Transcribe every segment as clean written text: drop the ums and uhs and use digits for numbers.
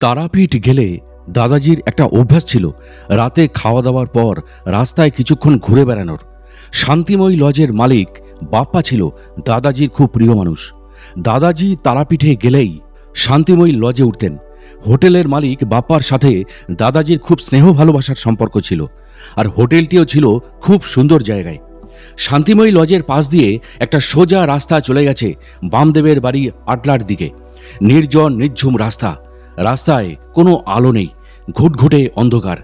তারাপীঠ গেলে দাদাজির একটা অভ্যাস ছিল রাতে খাওয়া দাওয়ার পর রাস্তায় কিছুক্ষণ ঘুরে বেড়ানোর। শান্তিময়ী লজের মালিক বাপ্পা ছিল দাদাজির খুব প্রিয় মানুষ। দাদাজি তারাপীঠে গেলেই শান্তিময়ী লজে উঠতেন। হোটেলের মালিক বাপ্পার সাথে দাদাজির খুব স্নেহ ভালোবাসার সম্পর্ক ছিল, আর হোটেলটিও ছিল খুব সুন্দর জায়গায়। শান্তিময়ী লজের পাশ দিয়ে একটা সোজা রাস্তা চলে গেছে বামদেবের বাড়ি আটলার দিকে। নির্জন নিঝুম রাস্তা, রাস্তায় কোনো আলো নেই, ঘুটঘুটে অন্ধকার।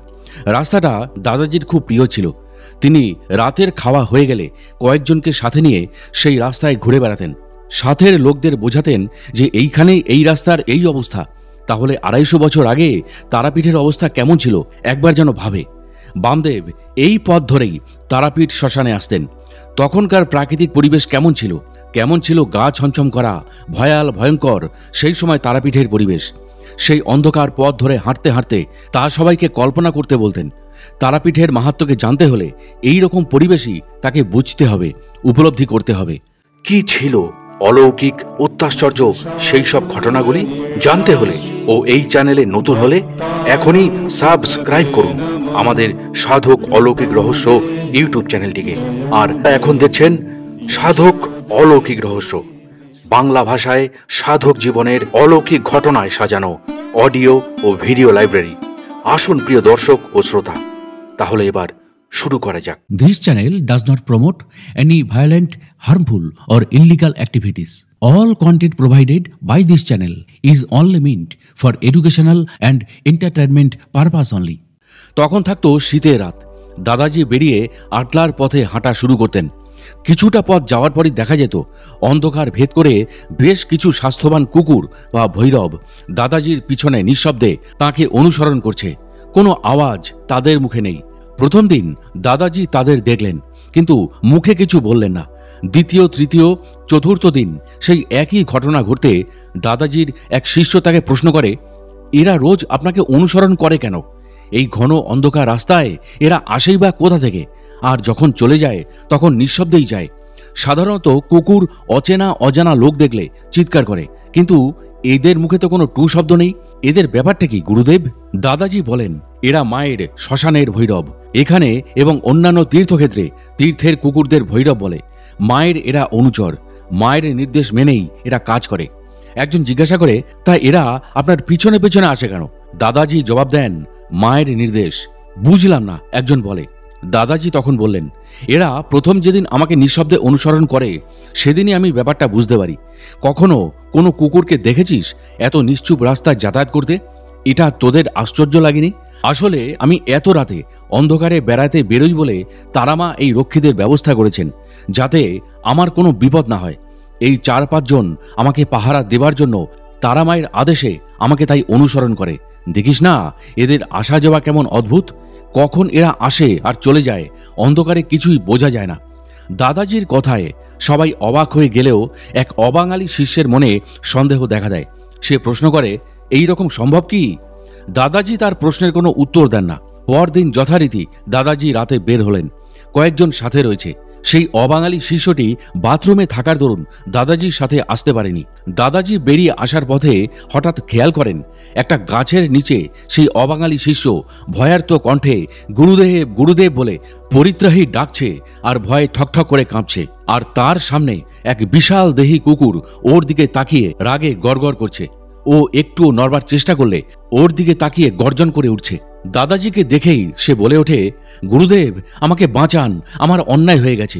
রাস্তাটা দাদাজির খুব প্রিয় ছিল। তিনি রাতের খাওয়া হয়ে গেলে কয়েকজনকে সাথে নিয়ে সেই রাস্তায় ঘুরে বেড়াতেন। সাথের লোকদের বোঝাতেন যে এইখানেই এই রাস্তার এই অবস্থা, তাহলে 250 বছর আগে তারাপীঠের অবস্থা কেমন ছিল একবার যেন ভাবে। বামদেব এই পথ ধরেই তারাপীঠ শ্মশানে আসতেন। তখনকার প্রাকৃতিক পরিবেশ কেমন ছিল গা ছমছম করা, ভয়াল ভয়ঙ্কর সেই সময় তারাপীঠের পরিবেশ। সেই অন্ধকার পথ ধরে হাঁটতে হাঁটতে তা সবাইকে কল্পনা করতে বলতেন। তারাপীঠের মাহাত্ম্যকে জানতে হলে এই রকম পরিবেশই তাকে বুঝতে হবে, উপলব্ধি করতে হবে। কি ছিল অলৌকিক অত্যাশ্চর্য সেই সব ঘটনাগুলি জানতে হলে ও এই চ্যানেলে নতুন হলে এখনই সাবস্ক্রাইব করুন আমাদের সাধক অলৌকিক রহস্য ইউটিউব চ্যানেলটিকে। আর এখন দেখছেন সাধক অলৌকিক রহস্য, বাংলা ভাষায় সাধক জীবনের অলৌকিক ঘটনায় সাজানো অডিও ও ভিডিও লাইব্রেরি। আসুন প্রিয় দর্শক ও শ্রোতা, তাহলে এবার শুরু করা যাক। This channel does not promote any violent, harmful or illegal activities. All content provided by this channel is only meant for educational and entertainment purpose only. তখন থাকতো শীতের রাত। দাদাজি বেরিয়ে আটলার পথে হাঁটা শুরু করতেন। কিছুটা পথ যাওয়ার পরই দেখা যেত অন্ধকার ভেদ করে বেশ কিছু স্বাস্থ্যবান কুকুর বা ভৈরব দাদাজির পিছনে নিঃশব্দে তাকে অনুসরণ করছে। কোনো আওয়াজ তাদের মুখে নেই। প্রথম দিন দাদাজি তাদের দেখলেন, কিন্তু মুখে কিছু বললেন না। দ্বিতীয়, তৃতীয়, চতুর্থ দিন সেই একই ঘটনা ঘটতে দাদাজির এক শিষ্য তাকে প্রশ্ন করে, এরা রোজ আপনাকে অনুসরণ করে কেন? এই ঘন অন্ধকার রাস্তায় এরা আসেই বা কোথা থেকে? আর যখন চলে যায় তখন নিঃশব্দেই যায়। সাধারণত কুকুর অচেনা অজানা লোক দেখলে চিৎকার করে, কিন্তু এদের মুখে তো কোনো টু শব্দ নেই। এদের ব্যাপারটা কি গুরুদেব? দাদাজি বলেন, এরা মায়ের শ্মশানের ভৈরব। এখানে এবং অন্যান্য তীর্থক্ষেত্রে তীর্থের কুকুরদের ভৈরব বলে। মায়ের এরা অনুচর, মায়ের নির্দেশ মেনেই এরা কাজ করে। একজন জিজ্ঞাসা করে, তা এরা আপনার পিছনে পেছনে আসে কেন? দাদাজি জবাব দেন, মায়ের নির্দেশ। বুঝলাম না, একজন বলে। দাদাজি তখন বললেন, এরা প্রথম যেদিন আমাকে নিঃশব্দে অনুসরণ করে সেদিনই আমি ব্যাপারটা বুঝতে পারি। কখনো কোনো কুকুরকে দেখেছিস এত নিশ্চুপ রাস্তায় যাতায়াত করতে? এটা তোদের আশ্চর্য লাগেনি? আসলে আমি এত রাতে অন্ধকারে বেড়াতে বেরোই বলে তারামা এই রক্ষীদের ব্যবস্থা করেছেন, যাতে আমার কোনো বিপদ না হয়। এই 4-5 জন আমাকে পাহারা দেবার জন্য তারামায়ের আদেশে আমাকে তাই অনুসরণ করে। দেখিস না এদের আসা যাওয়া কেমন অদ্ভুত। কখন এরা আসে আর চলে যায় অন্ধকারে কিছুই বোঝা যায় না। দাদাজির কথায় সবাই অবাক হয়ে গেলেও এক অবাঙালি শিষ্যের মনে সন্দেহ দেখা দেয়। সে প্রশ্ন করে, এই রকম সম্ভব কি? দাদাজি তার প্রশ্নের কোনো উত্তর দেন না। পরদিন যথারীতি দাদাজি রাতে বের হলেন। কয়েকজন সাথে রয়েছে। সেই অবাঙালি শিষ্যটি বাথরুমে থাকার দরুন দাদাজির সাথে আসতে পারেনি। দাদাজি বেরিয়ে আসার পথে হঠাৎ খেয়াল করেন একটা গাছের নিচে সেই অবাঙালি শিষ্য ভয়ার্ত কণ্ঠে গুরুদেব গুরুদেব বলে পরিত্রাহী ডাকছে আর ভয়ে ঠকঠক করে কাঁপছে। আর তার সামনে এক বিশাল দেহী কুকুর ওর দিকে তাকিয়ে রাগে গড়গড় করছে। ও একটুও নড়বার চেষ্টা করলে ওর দিকে তাকিয়ে গর্জন করে উঠছে। দাদাজিকে দেখেই সে বলে ওঠে, গুরুদেব আমাকে বাঁচান, আমার অন্যায় হয়ে গেছে।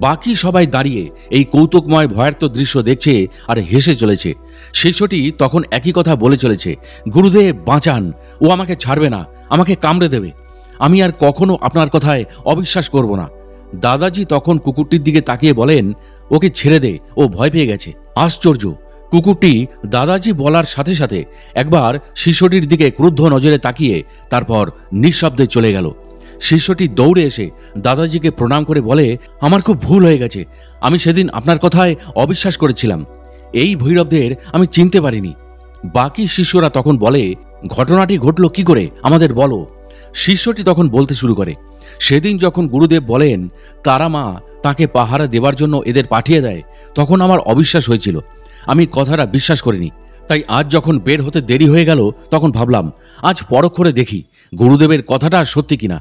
বাকি সবাই দাঁড়িয়ে এই কৌতুকময় ভয়ার্ত দৃশ্য দেখছে আর হেসে চলেছে। শিষ্যটি তখন একই কথা বলে চলেছে, গুরুদেব বাঁচান, ও আমাকে ছাড়বে না, আমাকে কামড়ে দেবে। আমি আর কখনো আপনার কথায় অবিশ্বাস করব না। দাদাজি তখন কুকুরটির দিকে তাকিয়ে বলেন, ওকে ছেড়ে দে, ও ভয় পেয়ে গেছে। আশ্চর্য, কুকুরটি দাদাজি বলার সাথে সাথে একবার শিষ্যটির দিকে ক্রুদ্ধ নজরে তাকিয়ে তারপর নিঃশব্দে চলে গেল। শিষ্যটি দৌড়ে এসে দাদাজিকে প্রণাম করে বলে, আমার খুব ভুল হয়ে গেছে। আমি সেদিন আপনার কথায় অবিশ্বাস করেছিলাম। এই ভৈরবদের আমি চিনতে পারিনি। বাকি শিষ্যরা তখন বলে, ঘটনাটি ঘটল কি করে আমাদের বলো। শিষ্যটি তখন বলতে শুরু করে, সেদিন যখন গুরুদেব বলেন তারামা তাকে পাহারা দেবার জন্য এদের পাঠিয়ে দেয়, তখন আমার অবিশ্বাস হয়েছিল। আমি কথাটা বিশ্বাস করিনি। তাই আজ যখন বের হতে দেরি হয়ে গেল তখন ভাবলাম আজ পরখ করে দেখি গুরুদেবের কথাটা সত্যি কিনা।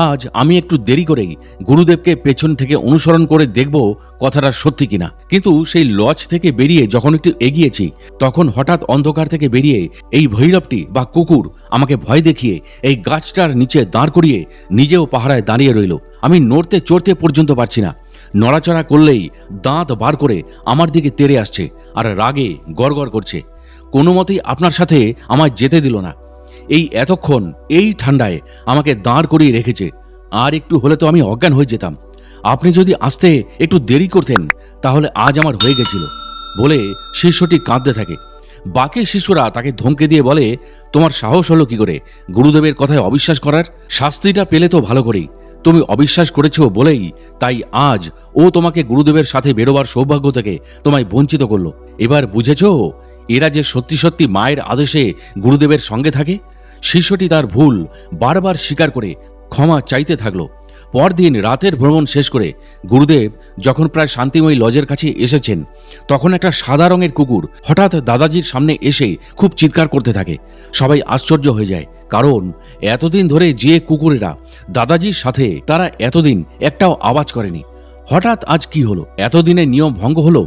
আজ আমি একটু দেরি করেই গুরুদেবকে পেছন থেকে অনুসরণ করে দেখব কথাটা সত্যি কিনা। কিন্তু সেই লজ থেকে বেরিয়ে যখন একটু এগিয়েছি তখন হঠাৎ অন্ধকার থেকে বেরিয়ে এই ভৈরবটি বা কুকুর আমাকে ভয় দেখিয়ে এই গাছটার নিচে দাঁড় করিয়ে নিজেও পাহারায় দাঁড়িয়ে রইল। আমি নড়তে চড়তে পর্যন্ত পারছি না। নড়াচড়া করলেই দাঁত বার করে আমার দিকে তেড়ে আসছে আর রাগে গড়গড় করছে। কোনো মতেই আপনার সাথে আমায় যেতে দিল না। এই এতক্ষণ এই ঠান্ডায় আমাকে দাঁড় করিয়ে রেখেছে। আর একটু হলে তো আমি অজ্ঞান হয়ে যেতাম। আপনি যদি আসতে একটু দেরি করতেন তাহলে আজ আমার হয়ে গেছিল বলে শিষ্যটি কাঁদতে থাকে। বাকি শিষ্যরা তাকে ধমকে দিয়ে বলে, তোমার সাহস হলো কি করে গুরুদেবের কথায় অবিশ্বাস করার? শাস্তিটা পেলে তো ভালো করেই। তুমি অবিশ্বাস করেছো বলেই তাই আজ ও তোমাকে গুরুদেবের সাথে বেরোবার সৌভাগ্য থেকে তোমায় বঞ্চিত করলো। এবার বুঝেছো এরা যে সত্যি সত্যি মায়ের আদেশে গুরুদেবের সঙ্গে থাকে। শিষ্যটি তার ভুল বারবার স্বীকার করে ক্ষমা চাইতে থাকলো। পরদিন রাতের ভ্রমণ শেষ করে গুরুদেব যখন প্রায় শান্তিময়ী লজের কাছে এসেছেন তখন একটা সাদা রঙের কুকুর হঠাৎ দাদাজির সামনে এসে খুব চিৎকার করতে থাকে। সবাই আশ্চর্য হয়ে যায়, কারণ এতদিন ধরে যে কুকুরেরা দাদাজির সাথে তারা এতদিন একটাও আওয়াজ করেনি। হঠাৎ আজ কি হলো? এতদিনের নিয়ম ভঙ্গ হলো।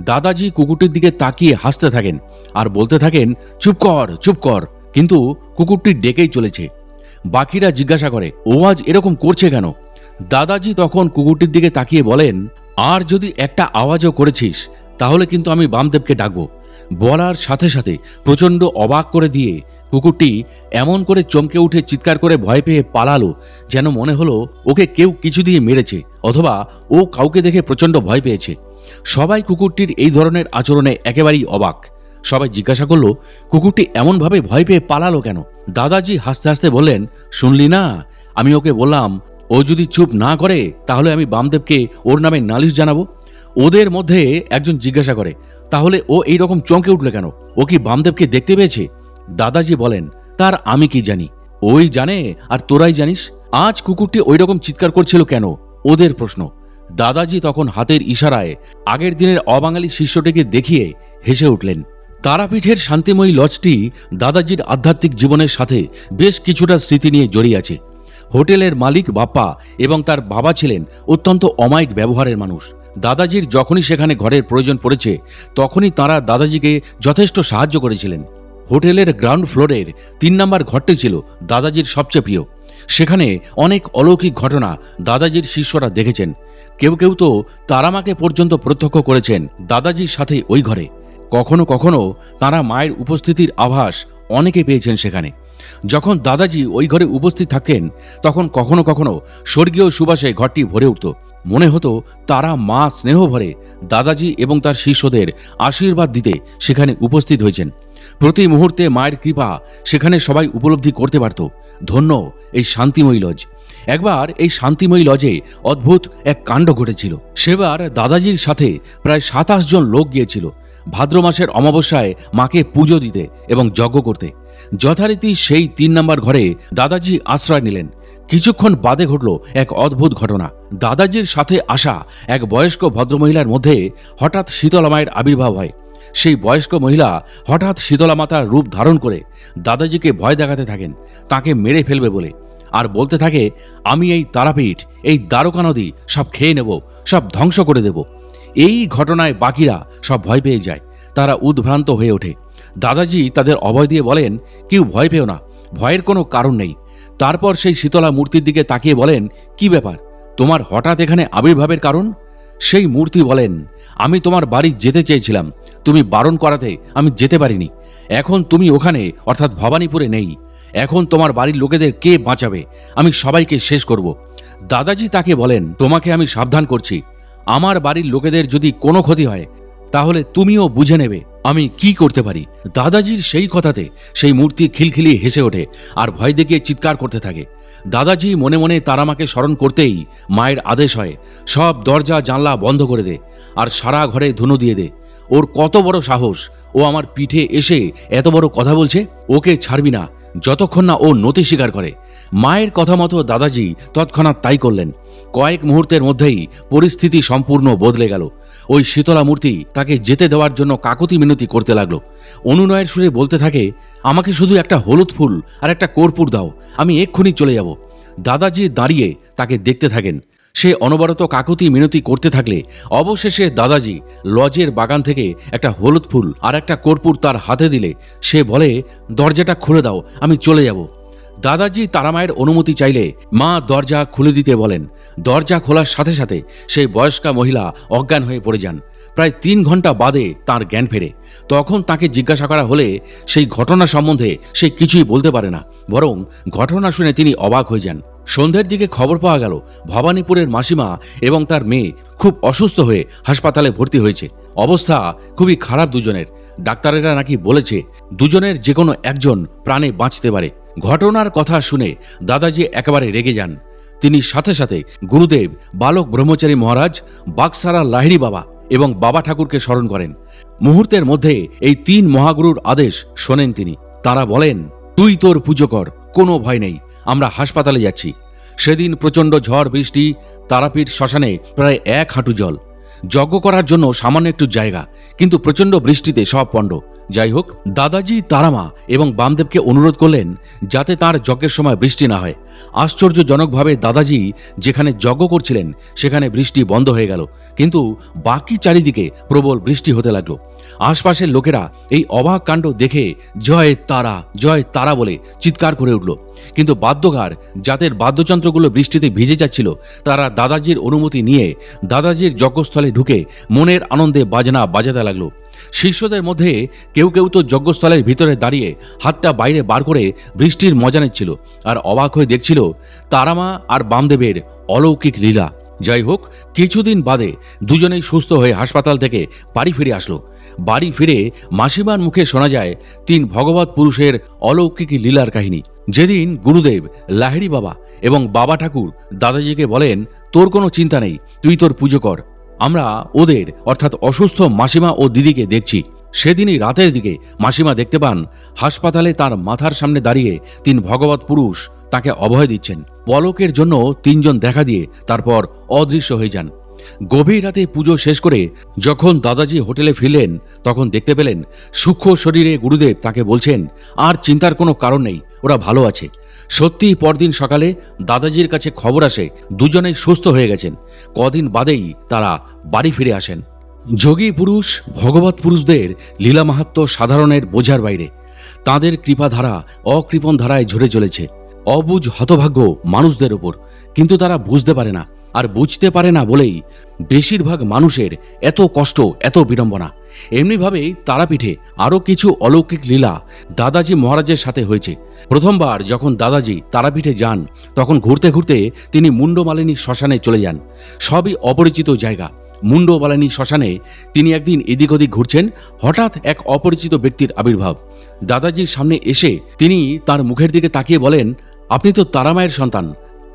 দাদাজি কুকুরটির দিকে তাকিয়ে হাসতে থাকেন আর বলতে থাকেন, চুপ কর চুপ কর। কিন্তু কুকুরটি ডেকেই চলেছে। বাকিরা জিজ্ঞাসা করে, ও আজ এরকম করছে কেন? দাদাজি তখন কুকুরটির দিকে তাকিয়ে বলেন, আর যদি একটা আওয়াজও করেছিস তাহলে কিন্তু আমি বামদেবকে ডাকবো। বলার সাথে সাথে প্রচণ্ড অবাক করে দিয়ে কুকুরটি এমন করে চমকে উঠে চিৎকার করে ভয় পেয়ে পালালো যেন মনে হলো ওকে কেউ কিছু দিয়ে মেরেছে অথবা ও কাউকে দেখে প্রচণ্ড ভয় পেয়েছে। সবাই কুকুরটির এই ধরনের আচরণে একেবারেই অবাক। সবাই জিজ্ঞাসা করলো, কুকুরটি এমনভাবে ভয় পেয়ে পালালো কেন? দাদাজি হাসতে হাসতে বললেন, শুনলি না, আমি ওকে বললাম ও যদি চুপ না করে তাহলে আমি বামদেবকে ওর নামে নালিশ জানাবো। ওদের মধ্যে একজন জিজ্ঞাসা করে, তাহলে ও এইরকম চমকে উঠলে কেন? ও কি বামদেবকে দেখতে পেয়েছে? দাদাজি বলেন, তার আমি কি জানি, ওই জানে আর তোরাই জানিস। আজ কুকুরটি ওই রকম চিৎকার করছিল কেন? ওদের প্রশ্ন। দাদাজি তখন হাতের ইশারায় আগের দিনের অবাঙালি শিষ্যটিকে দেখিয়ে হেসে উঠলেন। তারাপীঠের শান্তিময়ী লজটি দাদাজির আধ্যাত্মিক জীবনের সাথে বেশ কিছুটা স্মৃতি নিয়ে জড়িয়ে আছে। হোটেলের মালিক বাপ্পা এবং তার বাবা ছিলেন অত্যন্ত অমায়িক ব্যবহারের মানুষ। দাদাজির যখনই সেখানে ঘরের প্রয়োজন পড়েছে তখনই তাঁরা দাদাজিকে যথেষ্ট সাহায্য করেছিলেন। হোটেলের গ্রাউন্ড ফ্লোরের ৩ নম্বর ঘরটি ছিল দাদাজির সবচেয়ে প্রিয়। সেখানে অনেক অলৌকিক ঘটনা দাদাজির শিষ্যরা দেখেছেন। কেউ কেউ তো তারামাকে পর্যন্ত প্রত্যক্ষ করেছেন দাদাজির সাথে ওই ঘরে। কখনো কখনো তারা মায়ের উপস্থিতির আভাস অনেকে পেয়েছেন সেখানে। যখন দাদাজি ওই ঘরে উপস্থিত থাকতেন তখন কখনো কখনো স্বর্গীয় সুবাসে ঘরটি ভরে উঠত। মনে হতো তারা মা স্নেহ ভরে দাদাজি এবং তার শিষ্যদের আশীর্বাদ দিতে সেখানে উপস্থিত হয়েছেন। প্রতি মুহূর্তে মায়ের কৃপা সেখানে সবাই উপলব্ধি করতে পারত। ধন্য এই শান্তিময়ী লজ। একবার এই শান্তিময়ী লজে অদ্ভুত এক কাণ্ড ঘটেছিল। সেবার দাদাজির সাথে প্রায় ২৭ জন লোক গিয়েছিল ভাদ্র মাসের অমাবস্যায় মাকে পুজো দিতে এবং যজ্ঞ করতে। যথারীতি সেই ৩ নম্বর ঘরে দাদাজি আশ্রয় নিলেন। কিছুক্ষণ বাদে ঘটল এক অদ্ভুত ঘটনা। দাদাজির সাথে আসা এক বয়স্ক ভদ্রমহিলার মধ্যে হঠাৎ শীতলা মায়ের আবির্ভাব হয়। সেই বয়স্ক মহিলা হঠাৎ শীতলা মাতার রূপ ধারণ করে দাদাজিকে ভয় দেখাতে থাকেন তাকে মেরে ফেলবে বলে, আর বলতে থাকে, আমি এই তারাপীঠ, এই দ্বারকা নদী সব খেয়ে নেব, সব ধ্বংস করে দেব। এই ঘটনায় বাকিরা সব ভয় পেয়ে যায়। তারা উদ্ভ্রান্ত হয়ে ওঠে। দাদাজি তাদের অভয় দিয়ে বলেন, কেউ ভয় পেও না, ভয়ের কোনো কারণ নেই। তারপর সেই শীতলা মূর্তির দিকে তাকিয়ে বলেন, কি ব্যাপার, তোমার হঠাৎ এখানে আবির্ভাবের কারণ? সেই মূর্তি বলেন, আমি তোমার বাড়ি যেতে চেয়েছিলাম, তুমি বারণ করাতে আমি যেতে পারিনি। এখন তুমি ওখানে অর্থাৎ ভবানীপুরে নেই। এখন তোমার বাড়ির লোকেদের কে বাঁচাবে? আমি সবাইকে শেষ করব। দাদাজি তাকে বলেন, তোমাকে আমি সাবধান করছি, আমার বাড়ির লোকেদের যদি কোনো ক্ষতি হয় তাহলে তুমিও বুঝে নেবে আমি কি করতে পারি। দাদাজির সেই কথাতে সেই মূর্তি খিলখিলিয়ে হেসে ওঠে আর ভয় দেখিয়ে চিৎকার করতে থাকে। দাদাজি মনে মনে তারামাকে স্মরণ করতেই মায়ের আদেশ হয়, সব দরজা জানলা বন্ধ করে দে আর সারা ঘরে ধুনো দিয়ে দে। ওর কত বড় সাহস, ও আমার পিঠে এসে এত বড় কথা বলছে। ওকে ছাড়বি না যতক্ষণ না ও নতি স্বীকার করে। মায়ের কথা মতো দাদাজি তৎক্ষণাৎ তাই করলেন। কয়েক মুহূর্তের মধ্যেই পরিস্থিতি সম্পূর্ণ বদলে গেল। ওই শীতলা মূর্তি তাকে যেতে দেওয়ার জন্য কাকুতি মিনতি করতে লাগলো। অনুনয়ের সুরে বলতে থাকে, আমাকে শুধু একটা হলুদ ফুল আর একটা কর্পূর দাও, আমি এক্ষুনি চলে যাব। দাদাজি দাঁড়িয়ে তাকে দেখতে থাকেন। সে অনবরত কাকুতি মিনতি করতে থাকলে অবশেষে দাদাজি লজের বাগান থেকে একটা হলুদ ফুল আর একটা কর্পূর তার হাতে দিলে সে বলে, দরজাটা খুলে দাও, আমি চলে যাব। দাদাজি তারামায়ের অনুমতি চাইলে মা দরজা খুলে দিতে বলেন। দরজা খোলার সাথে সাথে সেই বয়স্কা মহিলা অজ্ঞান হয়ে পড়ে যান। প্রায় 3 ঘন্টা বাদে তার জ্ঞান ফেরে। তখন তাকে জিজ্ঞাসা করা হলে সেই ঘটনা সম্বন্ধে সে কিছুই বলতে পারে না, বরং ঘটনা শুনে তিনি অবাক হয়ে যান। সন্ধ্যের দিকে খবর পাওয়া গেল ভবানীপুরের মাসিমা এবং তার মেয়ে খুব অসুস্থ হয়ে হাসপাতালে ভর্তি হয়েছে। অবস্থা খুবই খারাপ দুজনের। ডাক্তারেরা নাকি বলেছে দুজনের যে কোনো একজন প্রাণে বাঁচতে পারে। ঘটনার কথা শুনে দাদাজি একেবারে রেগে যান। তিনি সাথে সাথে গুরুদেব, বালক ব্রহ্মচারী মহারাজ, বাকসারা লাহিড়ী বাবা এবং বাবা ঠাকুরকে স্মরণ করেন। মুহূর্তের মধ্যে এই 3 মহাগুরুর আদেশ শোনেন তিনি। তারা বলেন, তুই তোর পুজো কর, কোনো ভয় নেই, আমরা হাসপাতালে যাচ্ছি। সেদিন প্রচণ্ড ঝড় বৃষ্টি, তারাপীঠ শ্মশানে প্রায় 1 হাঁটু জল। যজ্ঞ করার জন্য সামান্য একটু জায়গা, কিন্তু প্রচণ্ড বৃষ্টিতে সব পণ্ড। যাই হোক, দাদাজি তারামা এবং বামদেবকে অনুরোধ করলেন যাতে তার যজ্ঞের সময় বৃষ্টি না হয়। আশ্চর্যজনকভাবে দাদাজি যেখানে যজ্ঞ করছিলেন সেখানে বৃষ্টি বন্ধ হয়ে গেল, কিন্তু বাকি চারিদিকে প্রবল বৃষ্টি হতে লাগলো। আশপাশের লোকেরা এই অবাক কাণ্ড দেখে জয় তারা বলে চিৎকার করে উঠল। কিন্তু বাদ্যকার, যাদের বাদ্যযন্ত্রগুলো বৃষ্টিতে ভিজে যাচ্ছিল, তারা দাদাজির অনুমতি নিয়ে দাদাজির যজ্ঞস্থলে ঢুকে মনের আনন্দে বাজনা বাজাতে লাগলো। শিষ্যদের মধ্যে কেউ কেউ তো যজ্ঞস্থলের ভিতরে দাঁড়িয়ে হাতটা বাইরে বার করে বৃষ্টির মজা নিচ্ছিল আর অবাক হয়ে দেখছিল তারামা আর বামদেবের অলৌকিক লীলা। যাই হোক, কিছুদিন বাদে দুজনেই সুস্থ হয়ে হাসপাতাল থেকে বাড়ি ফিরে আসলো। বাড়ি ফিরে মাসিমার মুখে শোনা যায় 3 ভগবত পুরুষের অলৌকিক লীলার কাহিনী। যেদিন গুরুদেব, লাহিড়ী বাবা এবং বাবা ঠাকুর দাদাজিকে বলেন, তোর কোনো চিন্তা নেই, তুই তোর পুজো কর, আমরা ওদের অর্থাৎ অসুস্থ মাসিমা ও দিদিকে দেখছি। সেদিনই রাতের দিকে মাসিমা দেখতে পান হাসপাতালে তার মাথার সামনে দাঁড়িয়ে 3 ভগবত পুরুষ তাকে অভয় দিচ্ছেন। পলকের জন্য 3 জন দেখা দিয়ে তারপর অদৃশ্য হয়ে যান। গভীর রাতে পুজো শেষ করে যখন দাদাজি হোটেলে ফিরলেন, তখন দেখতে পেলেন সূক্ষ্ম শরীরে গুরুদেব তাকে বলছেন, আর চিন্তার কোনো কারণ নেই, ওরা ভালো আছে। সত্যি পরদিন সকালে দাদাজির কাছে খবর আসে দুজনেই সুস্থ হয়ে গেছেন। কদিন বাদেই তারা বাড়ি ফিরে আসেন। যোগী পুরুষ, ভগবত পুরুষদের লীলা মাহাত্ম্য সাধারণের বোঝার বাইরে। তাঁদের কৃপাধারা অকৃপণ ধারায় ঝরে চলেছে অবুঝ হতভাগ্য মানুষদের ওপর, কিন্তু তারা বুঝতে পারে না। আর বুঝতে পারে না বলেই বেশিরভাগ মানুষের এত কষ্ট, এত বিড়ম্বনা। এমনিভাবেই তারাপীঠে আরও কিছু অলৌকিক লীলা দাদাজি মহারাজের সাথে হয়েছে। প্রথমবার যখন দাদাজি তারাপীঠে যান, তখন ঘুরতে ঘুরতে তিনি মুন্ডমালিনী শ্মশানে চলে যান। সবই অপরিচিত জায়গা। মুন্ডমালিনী শ্মশানে তিনি একদিন এদিক ওদিক ঘুরছেন, হঠাৎ এক অপরিচিত ব্যক্তির আবির্ভাব। দাদাজির সামনে এসে তিনি তার মুখের দিকে তাকিয়ে বলেন, আপনি তো তারামায়ের সন্তান,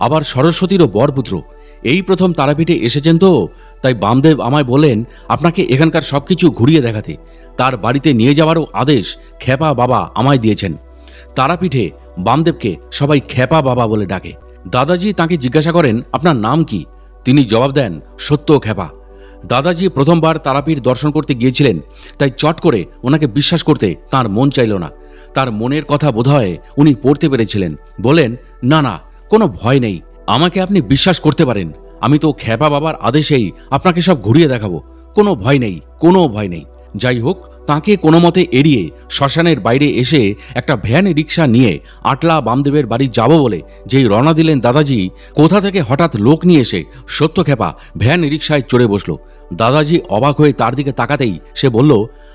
আবার সরস্বতীরও বরপুত্র। এই প্রথম তারাপীঠে এসেছেন তো, তাই বামদেব আমায় বললেন আপনাকে এখানকার সবকিছু ঘুরিয়ে দেখাতে। তার বাড়িতে নিয়ে যাওয়ারও আদেশ খেপা বাবা আমায় দিয়েছেন। তারাপীঠে বামদেবকে সবাই খেপা বাবা বলে ডাকে। দাদাজি তাকে জিজ্ঞাসা করেন, আপনার নাম কি? তিনি জবাব দেন, সত্য খেপা। দাদাজি প্রথমবার তারাপীঠ দর্শন করতে গিয়েছিলেন, তাই চট করে ওনাকে বিশ্বাস করতে তার মন চাইল না। তার মনের কথা বোধহয় উনি পড়তে পেরেছিলেন। বলেন, না না, কোনো ভয় নেই, আমাকে আপনি বিশ্বাস করতে পারেন। আমি তো খেপা বাবার আদেশেই আপনাকে সব ঘুরিয়ে দেখাবো, কোনো ভয় নেই, কোনো ভয় নেই। যাই হোক, তাকে কোনো মতে এড়িয়ে শ্মশানের বাইরে এসে একটা ভ্যান রিক্সা নিয়ে আটলা বামদেবের বাড়ি যাব বলে যেই রওনা দিলেন দাদাজি, কোথা থেকে হঠাৎ লোক নিয়ে এসে সত্য খেপা ভ্যান রিক্সায় চড়ে বসলো। দাদাজি অবাক হয়ে তার দিকে তাকাতেই সে বলল,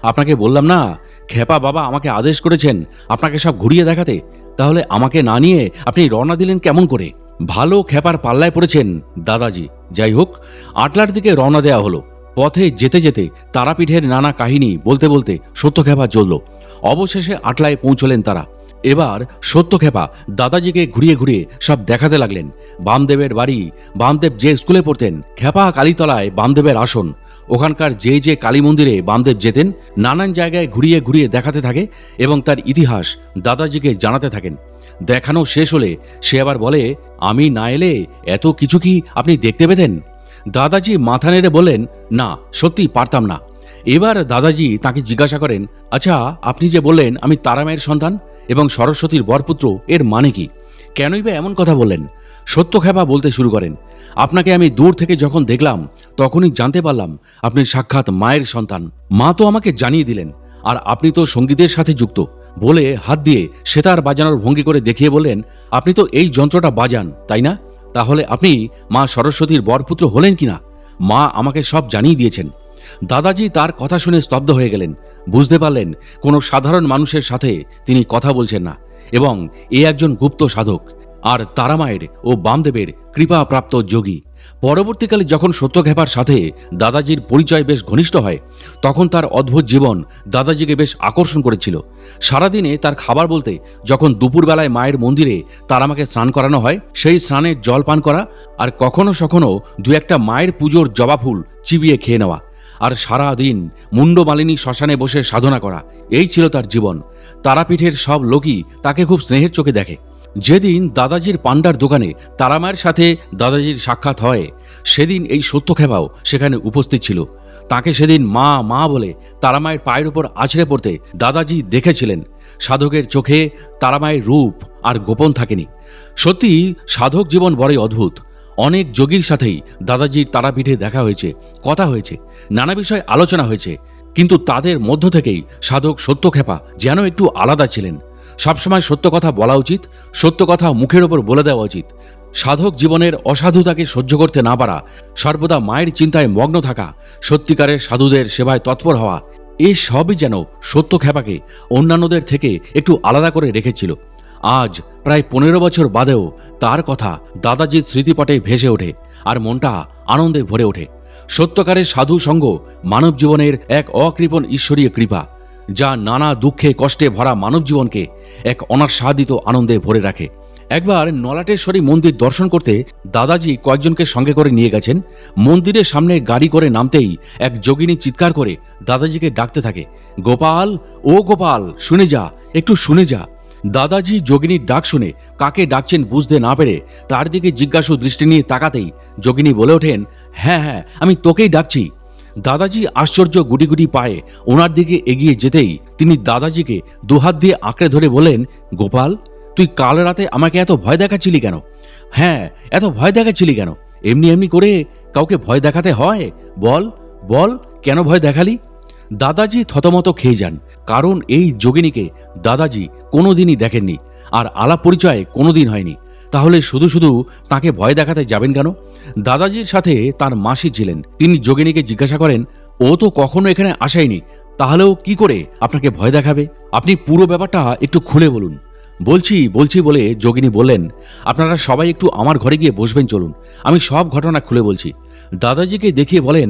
আপনাকে বললাম না খেপা বাবা আমাকে আদেশ করেছেন আপনাকে সব ঘুরিয়ে দেখাতে, তাহলে আমাকে না নিয়ে আপনি রওনা দিলেন কেমন করে? ভালো খেপার পাল্লায় পড়েছেন দাদাজি। যাই হোক, আটলার দিকে রওনা দেওয়া হলো। পথে যেতে যেতে তারাপীঠের নানা কাহিনী বলতে বলতে সত্যখেপা চলল। অবশেষে আটলায় পৌঁছলেন তারা। এবার সত্যখেপা দাদাজিকে ঘুরিয়ে ঘুরিয়ে সব দেখাতে লাগলেন। বামদেবের বাড়ি, বামদেব যে স্কুলে পড়তেন, খেপা কালীতলায় বামদেবের আসন, ওখানকার যে যে কালী মন্দিরে বামদেব যেতেন, নানান জায়গায় ঘুরিয়ে ঘুরিয়ে দেখাতে থাকে এবং তার ইতিহাস দাদাজিকে জানাতে থাকেন। দেখানো শেষ হলে সে আবার বলে, আমি না এলে এত কিছু কি আপনি দেখতে পেতেন? দাদাজি মাথা নেড়ে বললেন, না, সত্যি পারতাম না। এবার দাদাজি তাকে জিজ্ঞাসা করেন, আচ্ছা, আপনি যে বললেন আমি তারামায়ের সন্তান এবং সরস্বতীর বরপুত্র, এর মানে কি? কেনই বা এমন কথা বললেন? সত্যখ্যাপা বলতে শুরু করেন, আপনাকে আমি দূর থেকে যখন দেখলাম তখনই জানতে পারলাম আপনি সাক্ষাৎ মায়ের সন্তান। মা তো আমাকে জানিয়ে দিলেন, আর আপনি তো সঙ্গীতের সাথে যুক্ত বলে হাত দিয়ে সেতার বাজানোর ভঙ্গি করে দেখিয়ে বললেন, আপনি তো এই যন্ত্রটা বাজান, তাই না? তাহলে আপনি মা সরস্বতীর বরপুত্র হলেন কিনা? মা আমাকে সব জানিয়ে দিয়েছেন। দাদাজি তার কথা শুনে স্তব্ধ হয়ে গেলেন। বুঝতে পারলেন কোনো সাধারণ মানুষের সাথে তিনি কথা বলছেন না, এবং এ একজন গুপ্ত সাধক আর তারামায়ের ও বামদেবের কৃপাপ্রাপ্ত যোগী। পরবর্তীকালে যখন সত্যখ্যাপার সাথে দাদাজির পরিচয় বেশ ঘনিষ্ঠ হয়, তখন তার অদ্ভুত জীবন দাদাজিকে বেশ আকর্ষণ করেছিল। সারাদিনে তার খাবার বলতে যখন দুপুরবেলায় মায়ের মন্দিরে তারামাকে স্নান করানো হয়, সেই স্নানের জল পান করা, আর কখনো সখনো দু একটা মায়ের পুজোর জবা ফুল চিবিয়ে খেয়ে নেওয়া, আর সারা দিন মুন্ডমালিনী শ্মশানে বসে সাধনা করা, এই ছিল তার জীবন। তারাপীঠের সব লোকই তাকে খুব স্নেহের চোখে দেখে। যেদিন দাদাজির পান্ডার দোকানে তারামায়ের সাথে দাদাজির সাক্ষাৎ হয়, সেদিন এই সত্যখ্যাপাও সেখানে উপস্থিত ছিল। তাকে সেদিন মা মা বলে তারামায়ের পায়ের উপর আছড়ে পড়তে দাদাজি দেখেছিলেন। সাধকের চোখে তারামায়ের রূপ আর গোপন থাকেনি। সত্যি সাধক জীবন বড়ই অদ্ভুত। অনেক যোগীর সাথেই দাদাজির তারাপীঠে দেখা হয়েছে, কথা হয়েছে, নানা বিষয় আলোচনা হয়েছে, কিন্তু তাদের মধ্য থেকেই সাধক সত্যখ্যাপা যেন একটু আলাদা ছিলেন। সবসময় সত্য কথা বলা উচিত, সত্য কথা মুখের ওপর বলে দেওয়া উচিত। সাধক জীবনের অসাধুতাকে সহ্য করতে না পারা, সর্বদা মায়ের চিন্তায় মগ্ন থাকা, সত্যিকারের সাধুদের সেবায় তৎপর হওয়া, এই সবই যেন সত্যখ্যাপাকে অন্যান্যদের থেকে একটু আলাদা করে রেখেছিল। আজ প্রায় 15 বছর বাদেও তার কথা দাদাজির স্মৃতিপটে ভেসে ওঠে, আর মনটা আনন্দে ভরে ওঠে। সত্যকারের সাধু সঙ্গ মানব জীবনের এক অকৃপণ ঈশ্বরীয় কৃপা, যা নানা দুঃখে কষ্টে ভরা মানব জীবনকে এক অনাস্বাদিত আনন্দে ভরে রাখে। একবার নলাটেশ্বরী মন্দির দর্শন করতে দাদাজি কয়েকজনকে সঙ্গে করে নিয়ে গেছেন। মন্দিরের সামনে গাড়ি করে নামতেই এক যোগিনী চিৎকার করে দাদাজিকে ডাকতে থাকে, গোপাল, ও গোপাল, শুনে যা, একটু শুনে যা। দাদাজি যোগিনীর ডাক শুনে কাকে ডাকছেন বুঝতে না পেরে তার দিকে জিজ্ঞাসু দৃষ্টি নিয়ে তাকাতেই যোগিনী বলে ওঠেন, হ্যাঁ হ্যাঁ, আমি তোকেই ডাকছি। দাদাজি আশ্চর্য গুটি গুটি পায়ে ওনার দিকে এগিয়ে যেতেই তিনি দাদাজিকে দুহাত দিয়ে আঁকড়ে ধরে বলেন, গোপাল, তুই কাল রাতে আমাকে এত ভয় দেখাচ্ছিলি কেন? হ্যাঁ, এত ভয় দেখাচ্ছিলি কেন? এমনি এমনি করে কাউকে ভয় দেখাতে হয়? বল বল, কেন ভয় দেখালি? দাদাজি থতমত খেয়ে যান, কারণ এই যোগিনীকে দাদাজি কোনোদিনই দেখেননি, আর আলাপ পরিচয় কোনোদিন হয়নি। তাহলে শুধু শুধু তাকে ভয় দেখাতে যাবেন কেন? দাদাজির সাথে তার মাসি ছিলেন। তিনি যোগিনীকে জিজ্ঞাসা করেন, ও তো কখনো এখানে আসেনি, তাহলেও কি করে আপনাকে ভয় দেখাবে? আপনি পুরো ব্যাপারটা একটু খুলে বলুন। বলছি বলছি বলে যোগিনী বললেন, আপনারা সবাই একটু আমার ঘরে গিয়ে বসবেন, চলুন, আমি সব ঘটনা খুলে বলছি। দাদাজিকে দেখিয়ে বলেন,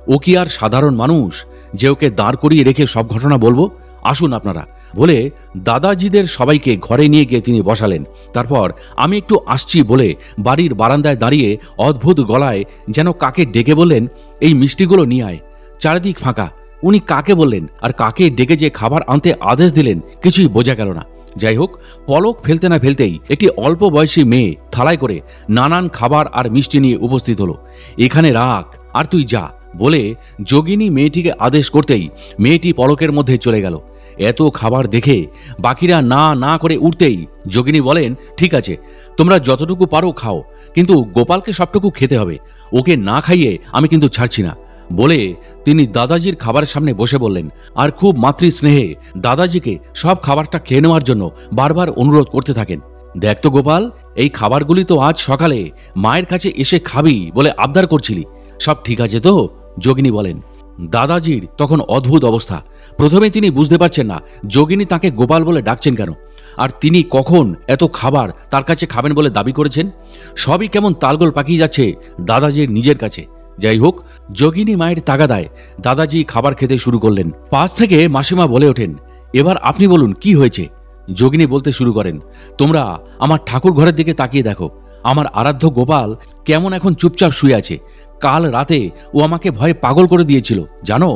ও কি আর সাধারণ মানুষ যে ওকে দাঁড় করিয়ে রেখে সব ঘটনা বলবো? আসুন আপনারা, বলে দাদাজিদের সবাইকে ঘরে নিয়ে গিয়ে তিনি বসালেন। তারপর আমি একটু আসছি বলে বাড়ির বারান্দায় দাঁড়িয়ে অদ্ভুত গলায় যেন কাকে ডেকে বললেন, এই মিষ্টিগুলো নিয়ে আয়। চারিদিক ফাঁকা। উনি কাকে বললেন আর কাকে ডেকে যে খাবার আনতে আদেশ দিলেন কিছুই বোঝা গেল না। যাই হোক, পলক ফেলতে না ফেলতেই একটি অল্প বয়সী মেয়ে থালায় করে নানান খাবার আর মিষ্টি নিয়ে উপস্থিত হলো। এখানে রাখ, আর তুই যা বলে যোগিনী মেয়েটিকে আদেশ করতেই মেয়েটি পলকের মধ্যে চলে গেল। এত খাবার দেখে বাকিরা না না করে উঠতেই যোগিনী বলেন, ঠিক আছে, তোমরা যতটুকু পারো খাও, কিন্তু গোপালকে সবটুকু খেতে হবে, ওকে না খাইয়ে আমি কিন্তু ছাড়ছি না। বলে তিনি দাদাজির খাবারের সামনে বসে বললেন, আর খুব মাতৃ স্নেহে দাদাজিকে সব খাবারটা খেয়ে নেওয়ার জন্য বারবার অনুরোধ করতে থাকেন। দেখ তো গোপাল, এই খাবারগুলি তো আজ সকালে মায়ের কাছে এসে খাবি বলে আবদার করছিলি, সব ঠিক আছে তো? যোগিনী বলেন। দাদাজির তখন অদ্ভুত অবস্থা। প্রথমে তিনি বুঝতে পারছেন না যোগিনী তাকে গোপাল বলে ডাকছেন কেন, আর তিনি কখন এত খাবার তার কাছে খাবেন বলে দাবি করেছেন। সবই কেমন তালগোল পাকিয়ে যাচ্ছে দাদাজির নিজের কাছে। যাই হোক, যোগিনী মায়ের তাগাদায় দাদাজি খাবার খেতে শুরু করলেন। পাশ থেকে মাসিমা বলে ওঠেন, এবার আপনি বলুন কি হয়েছে? যোগিনী বলতে শুরু করেন, তোমরা আমার ঠাকুর ঘরের দিকে তাকিয়ে দেখো, আমার আরাধ্য গোপাল কেমন এখন চুপচাপ শুয়ে আছে। কাল রাতে ও আমাকে ভয়ে পাগল করে দিয়েছিল, জানো?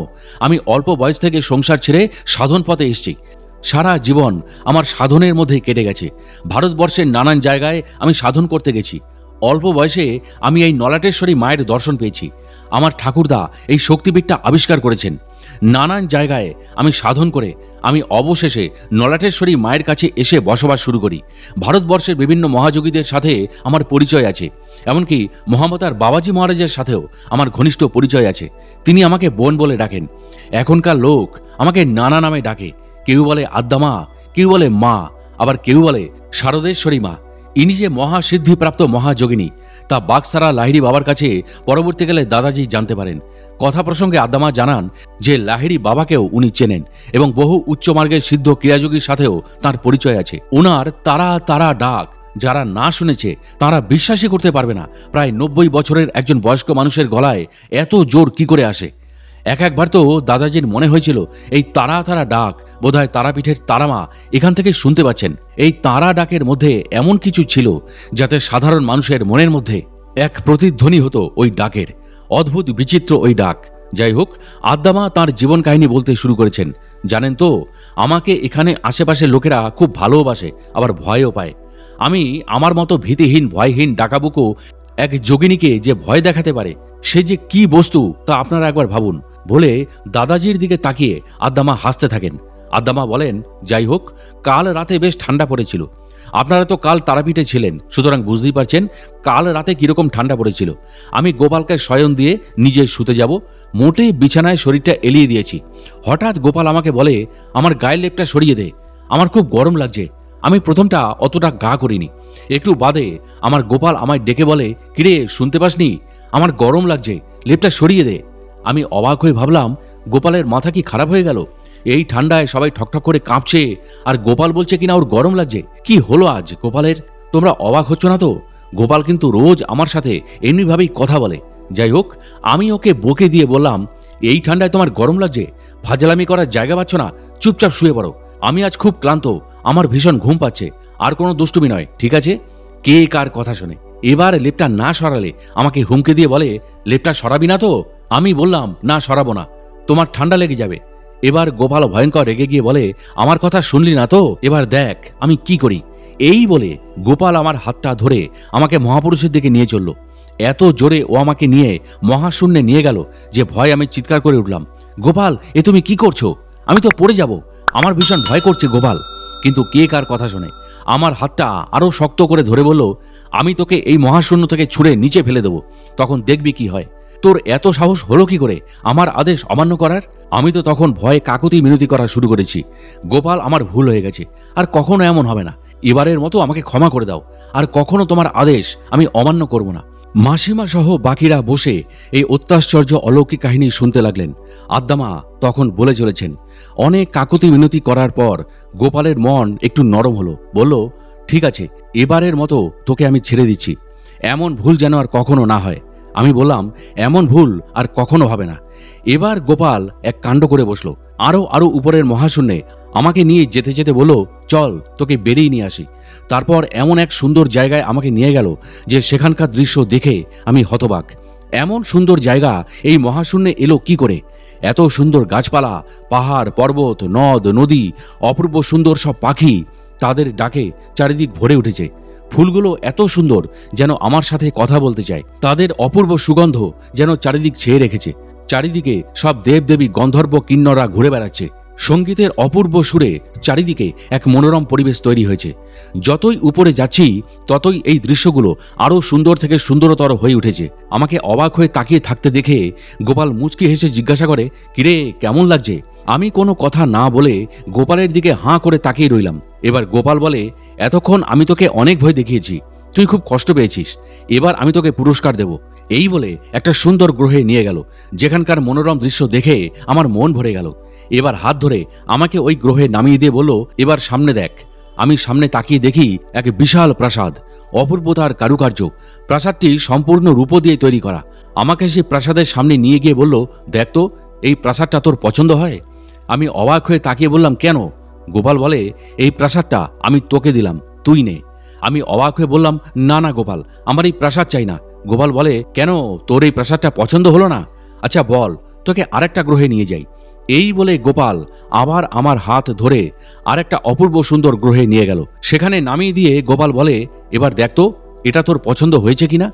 আমি অল্প বয়স থেকে সংসার ছেড়ে সাধন পথে এসেছি। সারা জীবন আমার সাধনের মধ্যেই কেটে গেছে। ভারতবর্ষের নানান জায়গায় আমি সাধন করতে গেছি, অল্প বয়সে আমি এই নলাটেশ্বরী মায়ের দর্শন পেয়েছি। আমার ঠাকুরদা এই শক্তিপীঠটা আবিষ্কার করেছেন। নানান জায়গায় আমি সাধন করে আমি অবশেষে নলাটেশ্বরী মায়ের কাছে এসে বসবাস শুরু করি। ভারতবর্ষের বিভিন্ন মহাযোগীদের সাথে আমার পরিচয় আছে, এমনকি মহামতার বাবাজি মহারাজের সাথেও আমার ঘনিষ্ঠ পরিচয় আছে। তিনি আমাকে বোন বলে ডাকেন। এখনকার লোক আমাকে নানা নামে ডাকে। কেউ বলে আদ্যামা, কেউ বলে মা, আবার কেউ বলে শারদেশ্বরী মা। ইনি যে মহাসিদ্ধিপ্রাপ্ত মহাযোগিনী তা বাগসারা লাহিড়ী বাবার কাছে পরবর্তীকালে দাদাজি জানতে পারেন। কথা প্রসঙ্গে আদ্দামা জানান যে লাহিড়ী বাবাকেও উনি চেনেন এবং বহু উচ্চমার্গের সিদ্ধ ক্রিয়াযোগীর সাথেও তার পরিচয় আছে। ওনার তারা তারা ডাক যারা না শুনেছে তারা বিশ্বাসই করতে পারবে না, প্রায় 90 বছরের একজন বয়স্ক মানুষের গলায় এত জোর কি করে আসে। একবার তো দাদাজির মনে হয়েছিল এই তারা তারা ডাক বোধহয় তারাপীঠের তারামা এখান থেকে শুনতে পাচ্ছেন। এই তারা ডাকের মধ্যে এমন কিছু ছিল যাতে সাধারণ মানুষের মনের মধ্যে এক প্রতিধ্বনি হতো ওই ডাকের। অদ্ভুত বিচিত্র ওই ডাক। যাই হোক, আদ্দামা তাঁর জীবন কাহিনী বলতে শুরু করেছেন। জানেন তো, আমাকে এখানে আশেপাশের লোকেরা খুব ভালোবাসে, আবার ভয়ও পায়। আমি আমার মতো ভীতিহীন ভয়হীন ডাকাবুকো এক যোগিনীকে যে ভয় দেখাতে পারে, সে যে কি বস্তু তা আপনারা একবার ভাবুন বলে দাদাজির দিকে তাকিয়ে আদ্দামা হাসতে থাকেন। আদ্দামা বলেন, যাই হোক, কাল রাতে বেশ ঠান্ডা পড়েছিল। আপনারা তো কাল তারাপীঠে ছিলেন, সুতরাং বুঝতেই পারছেন কাল রাতে কিরকম ঠান্ডা পড়েছিল। আমি গোপালকে শয়ন দিয়ে নিজে শুতে যাব, মোটেই বিছানায় শরীরটা এলিয়ে দিয়েছি। হঠাৎ গোপাল আমাকে বলে, আমার গায়ের লেপটা সরিয়ে দে, আমার খুব গরম লাগছে। আমি প্রথমটা অতটা গা করিনি। একটু বাদে আমার গোপাল আমায় ডেকে বলে, কিরে শুনতে পাসনি, আমার গরম লাগছে, লেপটা সরিয়ে দে। আমি অবাক হয়ে ভাবলাম, গোপালের মাথা কি খারাপ হয়ে গেল? এই ঠান্ডায় সবাই ঠকঠক করে কাঁপছে, আর গোপাল বলছে কিনা ওর গরম লাগছে। কি হলো আজ গোপালের? তোমরা অবাক হচ্ছ না তো? গোপাল কিন্তু রোজ আমার সাথে এমনিভাবেই কথা বলে। যাই হোক, আমি ওকে বকে দিয়ে বললাম, এই ঠান্ডায় তোমার গরম লাগছে? ফাজলামি করার জায়গা পাচ্ছ না, চুপচাপ শুয়ে পড়ো। আমি আজ খুব ক্লান্ত, আমার ভীষণ ঘুম পাচ্ছে। আর কোনো দুষ্টুমি নয়, ঠিক আছে? কে কার কথা শোনে? এবার লেপটা না সরালে আমাকে হুমকে দিয়ে বলে, লেপটা সরাবি না তো? আমি বললাম, না সরাবো না, তোমার ঠান্ডা লেগে যাবে। এবার গোপাল ভয়ঙ্কর রেগে গিয়ে বলে, আমার কথা শুনলি না তো? এবার দেখ আমি কি করি। এই বলে গোপাল আমার হাতটা ধরে আমাকে মহাপুরুষের দিকে নিয়ে চলল। এত জোরে ও আমাকে নিয়ে মহাশূন্যে নিয়ে গেল যে ভয় আমি চিৎকার করে উঠলাম, গোপাল এ তুমি কি করছো? আমি তো পড়ে যাব। আমার ভীষণ ভয় করছে গোপাল। কিন্তু কে কার কথা শোনে? আমার হাতটা আরো শক্ত করে ধরে বলল, আমি তোকে এই মহাশূন্য থেকে ছুঁড়ে নিচে ফেলে দেবো, তখন দেখবি কি হয়। তোর এত সাহস হলো কি করে আমার আদেশ অমান্য করার? আমি তো তখন ভয়ে কাকুতি মিনতি করা শুরু করেছি, গোপাল আমার ভুল হয়ে গেছে, আর কখনো এমন হবে না। এবারের মতো আমাকে ক্ষমা করে দাও, আর কখনো তোমার আদেশ আমি অমান্য করব না। মাসিমা সহ বাকিরা বসে এই অত্যাশ্চর্য অলৌকিক কাহিনী শুনতে লাগলেন। আদ্দামা তখন বলে চলেছেন। অনেক কাকুতি মিনতি করার পর গোপালের মন একটু নরম হলো। বলল, ঠিক আছে, এবারের মতো তোকে আমি ছেড়ে দিচ্ছি, এমন ভুল যেন আর কখনো না হয়। আমি বললাম, এমন ভুল আর কখনো হবে না। এবার গোপাল এক কাণ্ড করে বসলো। আরো উপরের মহাশূন্যে আমাকে নিয়ে যেতে যেতে বলল, চল তোকে বেরিয়ে নিয়ে আসি। তারপর এমন এক সুন্দর জায়গায় আমাকে নিয়ে গেল যে সেখানকার দৃশ্য দেখে আমি হতবাক। এমন সুন্দর জায়গা এই মহাশূন্যে এলো কি করে? এত সুন্দর গাছপালা, পাহাড় পর্বত, নদ নদী, অপূর্ব সুন্দর সব পাখি, তাদের ডাকে চারিদিক ভরে উঠেছে। ফুলগুলো এত সুন্দর যেন আমার সাথে কথা বলতে চায়। তাদের অপূর্ব সুগন্ধ যেন চারিদিক ছেয়ে রেখেছে। চারিদিকে সব দেবদেবী গন্ধর্ব কিন্নররা ঘুরে বেড়াচ্ছে। সঙ্গীতের অপূর্ব সুরে চারিদিকে এক মনোরম পরিবেশ তৈরি হয়েছে। যতই উপরে যাচ্ছি ততই এই দৃশ্যগুলো আরও সুন্দর থেকে সুন্দরতর হয়ে উঠেছে। আমাকে অবাক হয়ে তাকিয়ে থাকতে দেখে গোপাল মুচকি হেসে জিজ্ঞাসা করে, কিরে কেমন লাগছে? আমি কোনো কথা না বলে গোপালের দিকে হাঁ করে তাকিয়ে রইলাম। এবার গোপাল বলে, এতক্ষণ আমি তোকে অনেক ভয় দেখিয়েছি, তুই খুব কষ্ট পেয়েছিস, এবার আমি তোকে পুরস্কার দেব। এই বলে একটা সুন্দর গ্রহে নিয়ে গেল, যেখানকার মনোরম দৃশ্য দেখে আমার মন ভরে গেল। এবার হাত ধরে আমাকে ওই গ্রহে নামিয়ে দিয়ে বলল, এবার সামনে দেখ। আমি সামনে তাকিয়ে দেখি এক বিশাল প্রাসাদ, অপূর্বতার কারুকার্য। প্রাসাদটি সম্পূর্ণ রূপ দিয়ে তৈরি করা। আমাকে সেই প্রাসাদের সামনে নিয়ে গিয়ে বলল, দেখ তো এই প্রাসাদটা তোর পছন্দ হয়? আমি অবাক হয়ে তাকিয়ে বললাম, কেন? গোপাল বলে, এই প্রাসাদটা আমি তোকে দিলাম, তুই নে। আমি অবাক হয়ে বললাম, না না গোপাল, আমার এই প্রাসাদ চাই না। গোপাল বলে, কেন, তোর এই প্রাসাদটা পছন্দ হলো না? আচ্ছা বল, তোকে আরেকটা গ্রহে নিয়ে যাই। এই বলে গোপাল আবার আমার হাত ধরে আরেকটা অপূর্ব সুন্দর গ্রহে নিয়ে গেল। সেখানে নামিয়ে দিয়ে গোপাল বলে, এবার দেখ তো এটা তোর পছন্দ হয়েছে কিনা।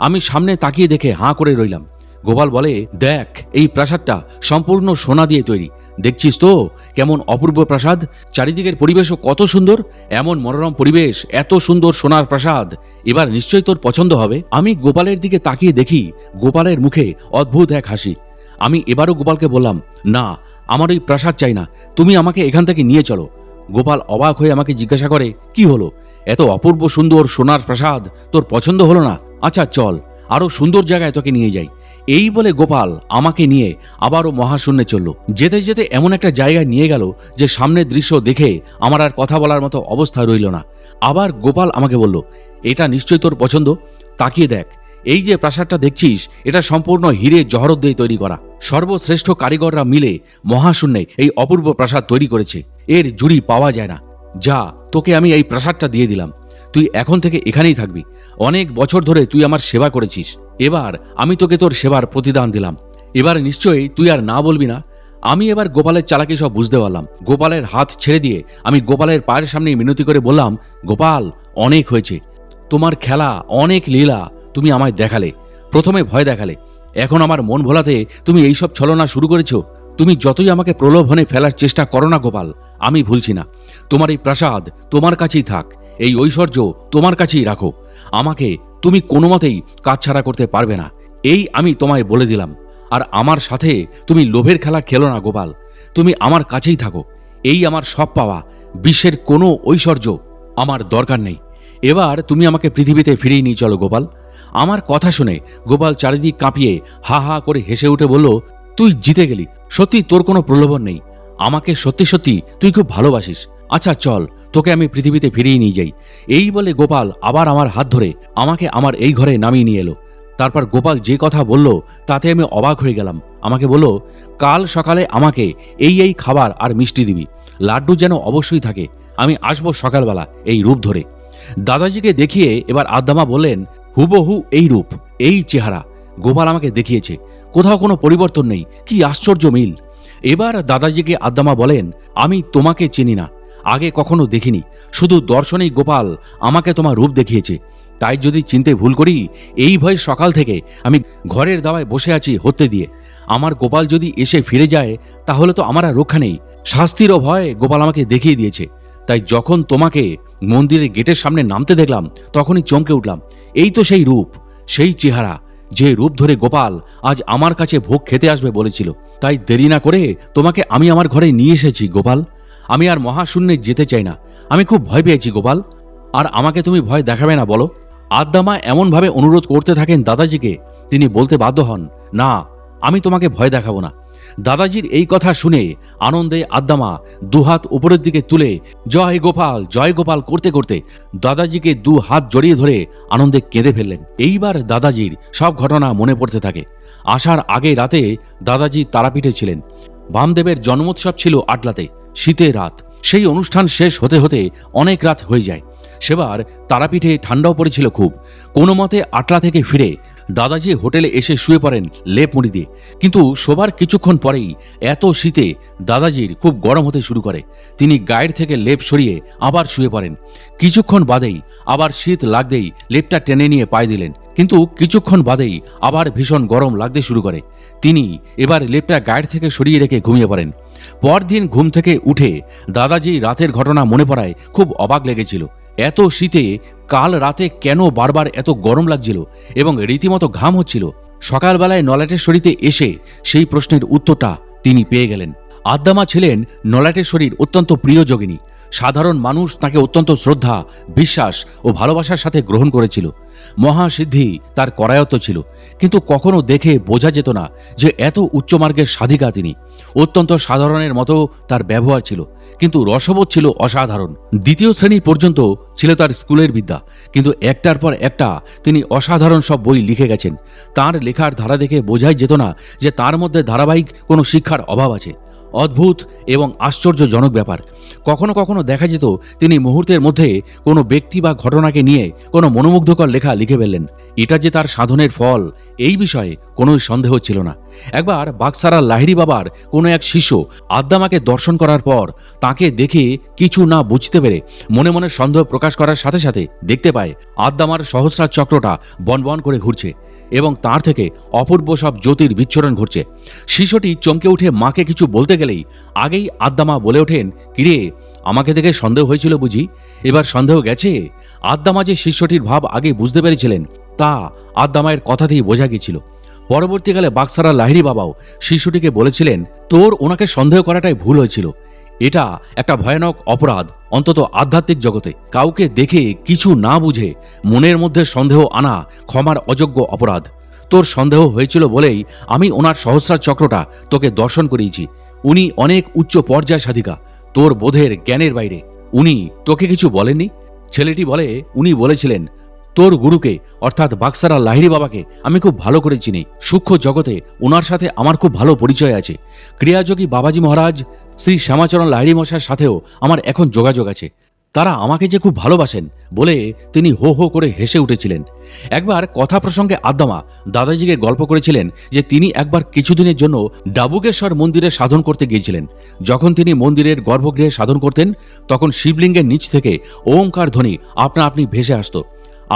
আমি সামনে তাকিয়ে দেখে হাঁ করে রইলাম। গোপাল বলে, দেখ, এই প্রাসাদটা সম্পূর্ণ সোনা দিয়ে তৈরি। দেখছিস তো কেমন অপূর্ব প্রাসাদ, চারিদিকের পরিবেশও কত সুন্দর। এমন মনোরম পরিবেশ, এত সুন্দর সোনার প্রাসাদ, এবার নিশ্চয়ই তোর পছন্দ হবে। আমি গোপালের দিকে তাকিয়ে দেখি গোপালের মুখে অদ্ভুত এক হাসি। আমি এবারও গোপালকে বললাম, না, আমার ওই প্রাসাদ চাই না, তুমি আমাকে এখান থেকে নিয়ে চলো। গোপাল অবাক হয়ে আমাকে জিজ্ঞাসা করে, কি হলো, এত অপূর্ব সুন্দর সোনার প্রাসাদ তোর পছন্দ হলো না? আচ্ছা চল, আরো সুন্দর জায়গায় তোকে নিয়ে যাই। এই বলে গোপাল আমাকে নিয়ে আবারও মহাশূন্যে চলল। যেতে যেতে এমন একটা জায়গায় নিয়ে গেল যে সামনের দৃশ্য দেখে আমার আর কথা বলার মতো অবস্থা রইল না। আবার গোপাল আমাকে বলল, এটা নিশ্চয়ই তোর পছন্দ, তাকিয়ে দেখ, এই যে প্রাসাদটা দেখছিস এটা সম্পূর্ণ হিরে জহরত দিয়ে তৈরি করা। সর্বশ্রেষ্ঠ কারিগররা মিলে মহাশূন্যে এই অপূর্ব প্রাসাদ তৈরি করেছে, এর জুড়ি পাওয়া যায় না। যা, তোকে আমি এই প্রাসাদটা দিয়ে দিলাম, তুই এখন থেকে এখানেই থাকবি। অনেক বছর ধরে তুই আমার সেবা করেছিস, এবার আমি তোকে তোর সেবার প্রতিদান দিলাম। এবার নিশ্চয়ই তুই আর না বলবি না। আমি এবার গোপালের চালাকি সব বুঝতে পারলাম। গোপালের হাত ছেড়ে দিয়ে আমি গোপালের পায়ের সামনে মিনতি করে বললাম, গোপাল, অনেক হয়েছে, তোমার খেলা, অনেক লীলা তুমি আমায় দেখালে। প্রথমে ভয় দেখালে, এখন আমার মন ভোলাতে তুমি এইসব ছলনা শুরু করেছ। তুমি যতই আমাকে প্রলোভনে ফেলার চেষ্টা করো না গোপাল, আমি ভুলছি না। তোমার এই প্রাসাদ তোমার কাছেই থাক, এই ঐশ্বর্য তোমার কাছেই রাখো। আমাকে তুমি কোনো মতেই কাছছাড়া করতে পারবে না, এই আমি তোমায় বলে দিলাম। আর আমার সাথে তুমি লোভের খেলা খেলো না গোপাল, তুমি আমার কাছেই থাকো। এই আমার সব পাওয়া, বিশ্বের কোনো ঐশ্বর্য আমার দরকার নেই। এবার তুমি আমাকে পৃথিবীতে ফিরিয়ে নিয়ে চলো গোপাল। আমার কথা শুনে গোপাল চারিদিক কাঁপিয়ে হা হা করে হেসে উঠে বলল, তুই জিতে গেলি, সত্যি তোর কোনো প্রলোভন নেই, আমাকে সত্যি সত্যি তুই খুব ভালোবাসিস। আচ্ছা চল, তোকে আমি পৃথিবীতে ফিরিয়ে নিয়ে যাই। এই বলে গোপাল আবার আমার হাত ধরে আমাকে আমার এই ঘরে নামিয়ে নিয়ে এলো। তারপর গোপাল যে কথা বলল তাতে আমি অবাক হয়ে গেলাম। আমাকে বলল, কাল সকালে আমাকে এই খাবার আর মিষ্টি দিবি, লাড্ডু যেন অবশ্যই থাকে, আমি আসবো সকালবেলা এই রূপ ধরে। দাদাজিকে দেখিয়ে এবার আদ্দামা বললেন, হুবহু এই রূপ, এই চেহারা গোপাল আমাকে দেখিয়েছে, কোথাও কোনো পরিবর্তন নেই, কি আশ্চর্য মিল। এবার দাদাজিকে আদ্দামা বলেন, আমি তোমাকে চিনি না, আগে কখনো দেখিনি, শুধু দর্শনেই গোপাল আমাকে তোমার রূপ দেখিয়েছে। তাই যদি চিনতে ভুল করি, এই ভয়ে সকাল থেকে আমি ঘরের দাওয়ায় বসে আছি হতে দিয়ে। আমার গোপাল যদি এসে ফিরে যায় তাহলে তো আমার আর রক্ষা নেই। শাস্তিরও ভয়ে গোপাল আমাকে দেখিয়ে দিয়েছে। তাই যখন তোমাকে মন্দিরের গেটের সামনে নামতে দেখলাম তখনই চমকে উঠলাম। এই তো সেই রূপ, সেই চেহারা, যে রূপ ধরে গোপাল আজ আমার কাছে ভোগ খেতে আসবে বলেছিল। তাই দেরি না করে তোমাকে আমি আমার ঘরে নিয়ে এসেছি গোপাল। আমি আর মহাশূন্যে যেতে চাই না, আমি খুব ভয় পেয়েছি গোপাল, আর আমাকে তুমি ভয় দেখাবে না বলো। আদ্দামা এমনভাবে অনুরোধ করতে থাকেন দাদাজিকে, তিনি বলতে বাধ্য হন, না, আমি তোমাকে ভয় দেখাবো না। দাদাজির এই কথা শুনে আনন্দে আদ্দামা দুহাত উপরের দিকে তুলে জয় গোপাল করতে করতে দাদাজিকে দু হাত জড়িয়ে ধরে আনন্দে কেঁদে ফেললেন। এইবার দাদাজির সব ঘটনা মনে পড়তে থাকে। আসার আগে রাতে দাদাজি তারাপীঠে ছিলেন। বামদেবের জন্মোৎসব ছিল আটলাতে, শীতের রাত। সেই অনুষ্ঠান শেষ হতে হতে অনেক রাত হয়ে যায়। সেবার তারাপীঠে ঠান্ডাও পড়েছিল খুব। কোনো মতে আটলা থেকে ফিরে দাদাজি হোটেলে এসে শুয়ে পড়েন লেপ মুড়ি দিয়ে। কিন্তু শোবার কিছুক্ষণ পরেই এত শীতে দাদাজির খুব গরম হতে শুরু করে। তিনি গায়ের থেকে লেপ সরিয়ে আবার শুয়ে পড়েন। কিছুক্ষণ বাদেই আবার শীত লাগতেই লেপটা টেনে নিয়ে পায়ে দিলেন, কিন্তু কিছুক্ষণ বাদেই আবার ভীষণ গরম লাগতে শুরু করে। তিনি এবার লেপটা গায়ের থেকে সরিয়ে রেখে ঘুমিয়ে পড়েন। পরদিন ঘুম থেকে উঠে দাদাজি রাতের ঘটনা মনে পড়ায় খুব অবাক লেগেছিল। এত শীতে কাল রাতে কেন বারবার এত গরম লাগছিল এবং রীতিমতো ঘাম হচ্ছিল। সকালবেলায় নলাটেশ্বরীতে এসে সেই প্রশ্নের উত্তরটা তিনি পেয়ে গেলেন। আদ্দামা ছিলেন নলাটেশ্বরীর অত্যন্ত প্রিয় যোগিনী। সাধারণ মানুষ তাকে অত্যন্ত শ্রদ্ধা, বিশ্বাস ও ভালোবাসার সাথে গ্রহণ করেছিল। মহাসিদ্ধি তার করায়ত্ত ছিল, কিন্তু কখনো দেখে বোঝা যেত না যে এত উচ্চমার্গের সাধিকা তিনি। অত্যন্ত সাধারণের মতো তার ব্যবহার ছিল, কিন্তু রসবোধ ছিল অসাধারণ। দ্বিতীয় শ্রেণী পর্যন্ত ছিল তার স্কুলের বিদ্যা, কিন্তু একটার পর একটা তিনি অসাধারণ সব বই লিখে গেছেন। তার লেখার ধারা দেখে বোঝাই যেত না যে তার মধ্যে ধারাবাহিক কোনো শিক্ষার অভাব আছে। অদ্ভুত এবং আশ্চর্যজনক ব্যাপার। কখনো কখনো দেখা যেত তিনি মুহূর্তের মধ্যে কোনো ব্যক্তি বা ঘটনাকে নিয়ে কোনো মনোমুগ্ধকর লেখা লিখে ফেললেন। এটা যে তার সাধনের ফল এই বিষয়ে কোনো সন্দেহ ছিল না। একবার বাক্সারা লাহিড়ী বাবার কোনো এক শিষ্য আদ্দামাকে দর্শন করার পর তাকে দেখে কিছু না বুঝতে পেরে মনে মনে সন্দেহ প্রকাশ করার সাথে সাথে দেখতে পায় আদ্দামার সহস্রার চক্রটা বনবন করে ঘুরছে এবং তার থেকে অপূর্ব সব জ্যোতির বিচ্ছুরণ ঘটছে। শিষ্যটি চমকে উঠে মাকে কিছু বলতে গেলেই আগেই আদ্দামা বলে ওঠেন, কিরে, আমাকে দেখে সন্দেহ হয়েছিল বুঝি? এবার সন্দেহ গেছে? আদ্দামা যে শিষ্যটির ভাব আগে বুঝতে পেরেছিলেন তা আদ্দামায়ের কথাতেই বোঝা গিয়েছিল। পরবর্তীকালে বাক্সারা লাহিড়ী বাবাও শিশুটিকে বলেছিলেন, তোর ওনাকে সন্দেহ করাটাই ভুল হয়েছিল। এটা একটা ভয়ানক অপরাধ, অন্তত আধ্যাত্মিক জগতে। কাউকে দেখে কিছু না বুঝে মনের মধ্যে সন্দেহ আনা ক্ষমার অযোগ্য অপরাধ। তোর সন্দেহ হয়েছিল বলেই আমি ওনার সহস্রার চক্রটা তোকে দর্শন করিয়েছি। উনি অনেক উচ্চ পর্যায় সাধিকা, তোর বোধের জ্ঞানের বাইরে। উনি তোকে কিছু বলেননি? ছেলেটি বলে, উনি বলেছিলেন, তোর গুরুকে অর্থাৎ বাক্সারা লাহিড়ী বাবাকে আমি খুব ভালো করে চিনি। সূক্ষ্ম জগতে ওনার সাথে আমার খুব ভালো পরিচয় আছে। ক্রিয়াযোগী বাবাজি মহারাজ শ্রী শ্যামাচরণ লাহিড়ী মশাইয়ের সাথেও আমার এখন যোগাযোগ আছে। তারা আমাকে যে খুব ভালোবাসেন বলে তিনি হো হো করে হেসে উঠেছিলেন। একবার কথা প্রসঙ্গে আদ্দামা দাদাজিকে গল্প করেছিলেন যে তিনি একবার কিছুদিনের জন্য ডাবুকেশ্বর মন্দিরে সাধন করতে গিয়েছিলেন। যখন তিনি মন্দিরের গর্ভগৃহে সাধন করতেন তখন শিবলিঙ্গের নিচ থেকে ওমকার ধ্বনি আপনা আপনি ভেসে আসত।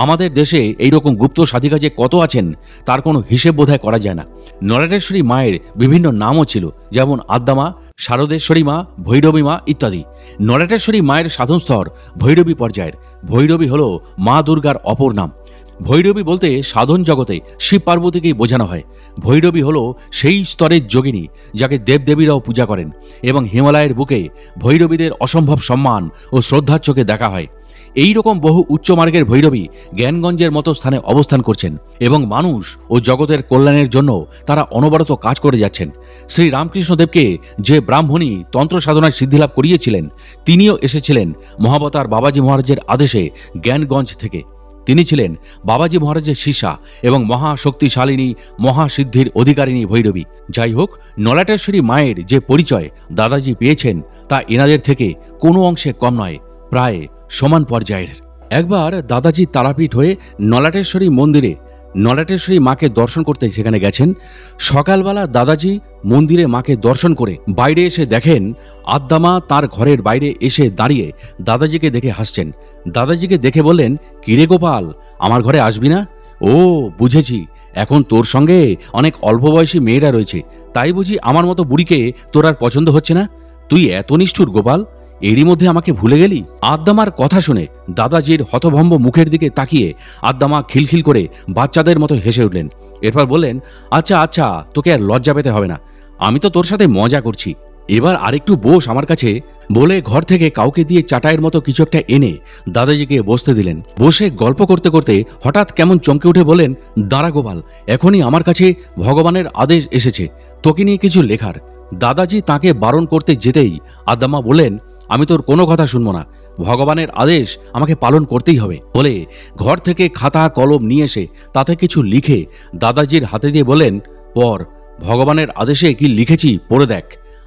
আমাদের দেশে এইরকম গুপ্ত সাধিকা যে কত আছেন তার কোনো হিসেব বোধহয় করা যায় না। নরেটেশ্বরী মায়ের বিভিন্ন নামও ছিল, যেমন আদ্দামা, শারদেশ্বরী মা, ভৈরবী মা ইত্যাদি। নরেটেশ্বরী মায়ের সাধন স্তর ভৈরবী পর্যায়ের। ভৈরবী হল মা দুর্গার অপর নাম। ভৈরবী বলতে সাধন জগতে শিব পার্বতীকেই বোঝানো হয়। ভৈরবী হল সেই স্তরের যোগিনী যাকে দেবদেবীরাও পূজা করেন এবং হিমালয়ের বুকে ভৈরবীদের অসম্ভব সম্মান ও শ্রদ্ধার চোখে দেখা হয়। এই রকম বহু উচ্চমার্গের ভৈরবী জ্ঞানগঞ্জের মতো স্থানে অবস্থান করছেন এবং মানুষ ও জগতের কল্যাণের জন্য তারা অনবরত কাজ করে যাচ্ছেন। শ্রী রামকৃষ্ণদেবকে যে ব্রাহ্মণী তন্ত্র সাধনায় সিদ্ধিলাভ করিয়েছিলেন তিনিও এসেছিলেন মহাবতার বাবাজি মহারাজের আদেশে জ্ঞানগঞ্জ থেকে। তিনি ছিলেন বাবাজি মহারাজের শিষ্যা এবং মহাশক্তিশালিনী মহাসিদ্ধির অধিকারিণী ভৈরবী। যাই হোক, নলাটেশ্বরী মায়ের যে পরিচয় দাদাজি পেয়েছেন তা এনাদের থেকে কোনো অংশে কম নয়, প্রায় সমান পর্যায়ের। একবার দাদাজি তারাপীঠ হয়ে নলাটেশ্বরী মন্দিরে নলাটেশ্বরী মাকে দর্শন করতে সেখানে গেছেন। সকালবেলা দাদাজি মন্দিরে মাকে দর্শন করে বাইরে এসে দেখেন আদ্দামা তার ঘরের বাইরে এসে দাঁড়িয়ে দাদাজিকে দেখে হাসছেন। দাদাজিকে দেখে বললেন, কিরে গোপাল, আমার ঘরে আসবি না? ও বুঝেছি, এখন তোর সঙ্গে অনেক অল্প বয়সী মেয়েরা রয়েছে, তাই বুঝি আমার মতো বুড়িকে তোর আর পছন্দ হচ্ছে না? তুই এত নিষ্ঠুর গোপাল, এরই মধ্যে আমাকে ভুলে গেলি? আদ্দামার কথা শুনে দাদাজির হতভম্ব মুখের দিকে তাকিয়ে আদ্দামা খিলখিল করে বাচ্চাদের মতো হেসে উঠলেন। এরপর বললেন, আচ্ছা আচ্ছা, তোকে আর লজ্জা পেতে হবে না, আমি তো তোর সাথে মজা করছি। এবার আরেকটু বস আমার কাছে, বলে ঘর থেকে কাউকে দিয়ে চাটাইয়ের মতো কিছু একটা এনে দাদাজিকে বসতে দিলেন। বসে গল্প করতে করতে হঠাৎ কেমন চমকে উঠে বলেন, দাঁড়া গোপাল, এখনই আমার কাছে ভগবানের আদেশ এসেছে তোকে নিয়ে কিছু লেখার। দাদাজি তাকে বারণ করতে যেতেই আদ্দামা বললেন, আমি তোর কোনো কথা শুনবো না, ভগবানের আদেশ আমাকে পালন করতেই হবে বলে ঘর থেকে খাতা কলম নিয়ে এসে তাতে কিছু লিখে দাদাজির হাতে দিয়ে বলেন, পর, ভগবানের আদেশে কি লিখেছি পড়ে দেখ।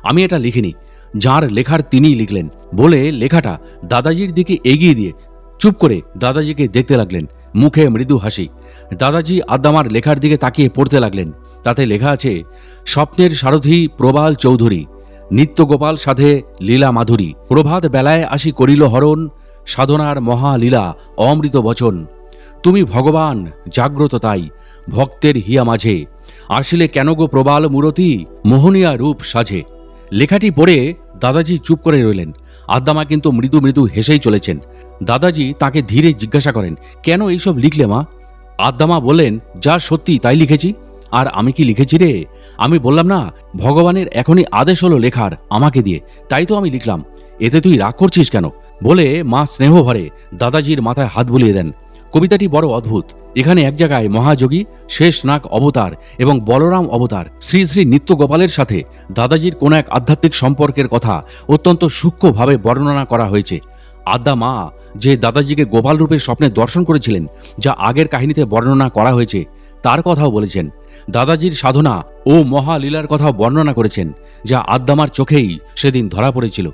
আমি এটা লিখিনি, যার লেখার তিনিই লিখলেন বলে লেখাটা দাদাজির দিকে এগিয়ে দিয়ে চুপ করে দাদাজিকে দেখতে লাগলেন, মুখে মৃদু হাসি। দাদাজি আদ্দামার লেখার দিকে তাকিয়ে পড়তে লাগলেন। তাতে লেখা আছে, স্বপ্নের সারথি প্রবাল চৌধুরী, নিত্যগোপাল সাধে লীলা মাধুরী, প্রভাত বেলায় আসি করিল হরণ, সাধনার মহালীলা অমৃত বচন। তুমি ভগবান জাগ্রত তাই, ভক্তের হিয়া মাঝে, আসিলে কেন গো প্রবাল মূরতি, মোহনীয়া রূপ সাজে। লেখাটি পড়ে দাদাজি চুপ করে রইলেন। আদ্দামা কিন্তু মৃদু মৃদু হেসেই চলেছেন। দাদাজি তাকে ধীরে জিজ্ঞাসা করেন, কেন এইসব লিখলে মা? আদ্দামা বললেন, যা সত্যি তাই লিখেছি। আর আমি কি লিখেছি রে? আমি বললাম না, ভগবানের এখনই আদেশ হলো লেখার আমাকে দিয়ে, তাই তো আমি লিখলাম। এতে তুই রাগ করছিস কেন? বলে মা স্নেহ ভরে দাদাজির মাথায় হাত বুলিয়ে দেন। কবিতাটি বড় অদ্ভুত। এখানে এক জায়গায় মহাযোগী শেষনাগ অবতার এবং বলরাম অবতার শ্রী শ্রী নিত্যগোপালের সাথে দাদাজির কোন এক আধ্যাত্মিক সম্পর্কের কথা অত্যন্ত সূক্ষ্মভাবে বর্ণনা করা হয়েছে। আদ্দামা যে দাদাজিকে গোপাল রূপে স্বপ্নে দর্শন করেছিলেন, যা আগের কাহিনীতে বর্ণনা করা হয়েছে, তার কথাও বলেছেন। দাদাজির সাধনা ও মহালীলার কথা বর্ণনা করেছেন, যা আদ্দামার চোখেই সেদিন ধরা পড়েছিল।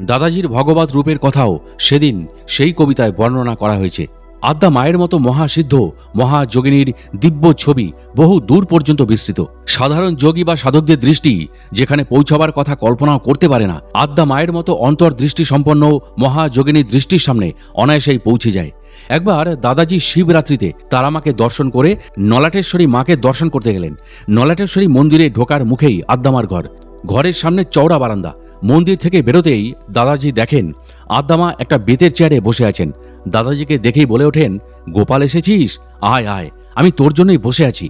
দাদাজির ভগবত রূপের কথাও সেদিন সেই কবিতায় বর্ণনা করা হয়েছে। আদ্যা মায়ের মতো মহাসিদ্ধ মহাযোগিনীর দিব্য ছবি বহু দূর পর্যন্ত বিস্তৃত। সাধারণ যোগী বা সাধকদের দৃষ্টি যেখানে পৌঁছাবার কথা কল্পনা করতে পারে না, আদ্যা মায়ের মতো অন্তর্দৃষ্টি সম্পন্ন মহাযোগিনীর দৃষ্টির সামনে অনায়াসেই পৌঁছে যায়। একবার দাদাজি শিবরাত্রিতে তারামাকে দর্শন করে নলাটেশ্বরী মাকে দর্শন করতে গেলেন। নলাটেশ্বরী মন্দিরে ঢোকার মুখেই আদ্দামার ঘর। ঘরের সামনে চওড়া বারান্দা। মন্দির থেকে বেরোতেই দাদাজি দেখেন আদ্দামা একটা বেতের চেয়ারে বসে আছেন। দাদাজিকে দেখেই বলে ওঠেন, গোপাল এসেছিস? আয় আয়, আমি তোর জন্যই বসে আছি।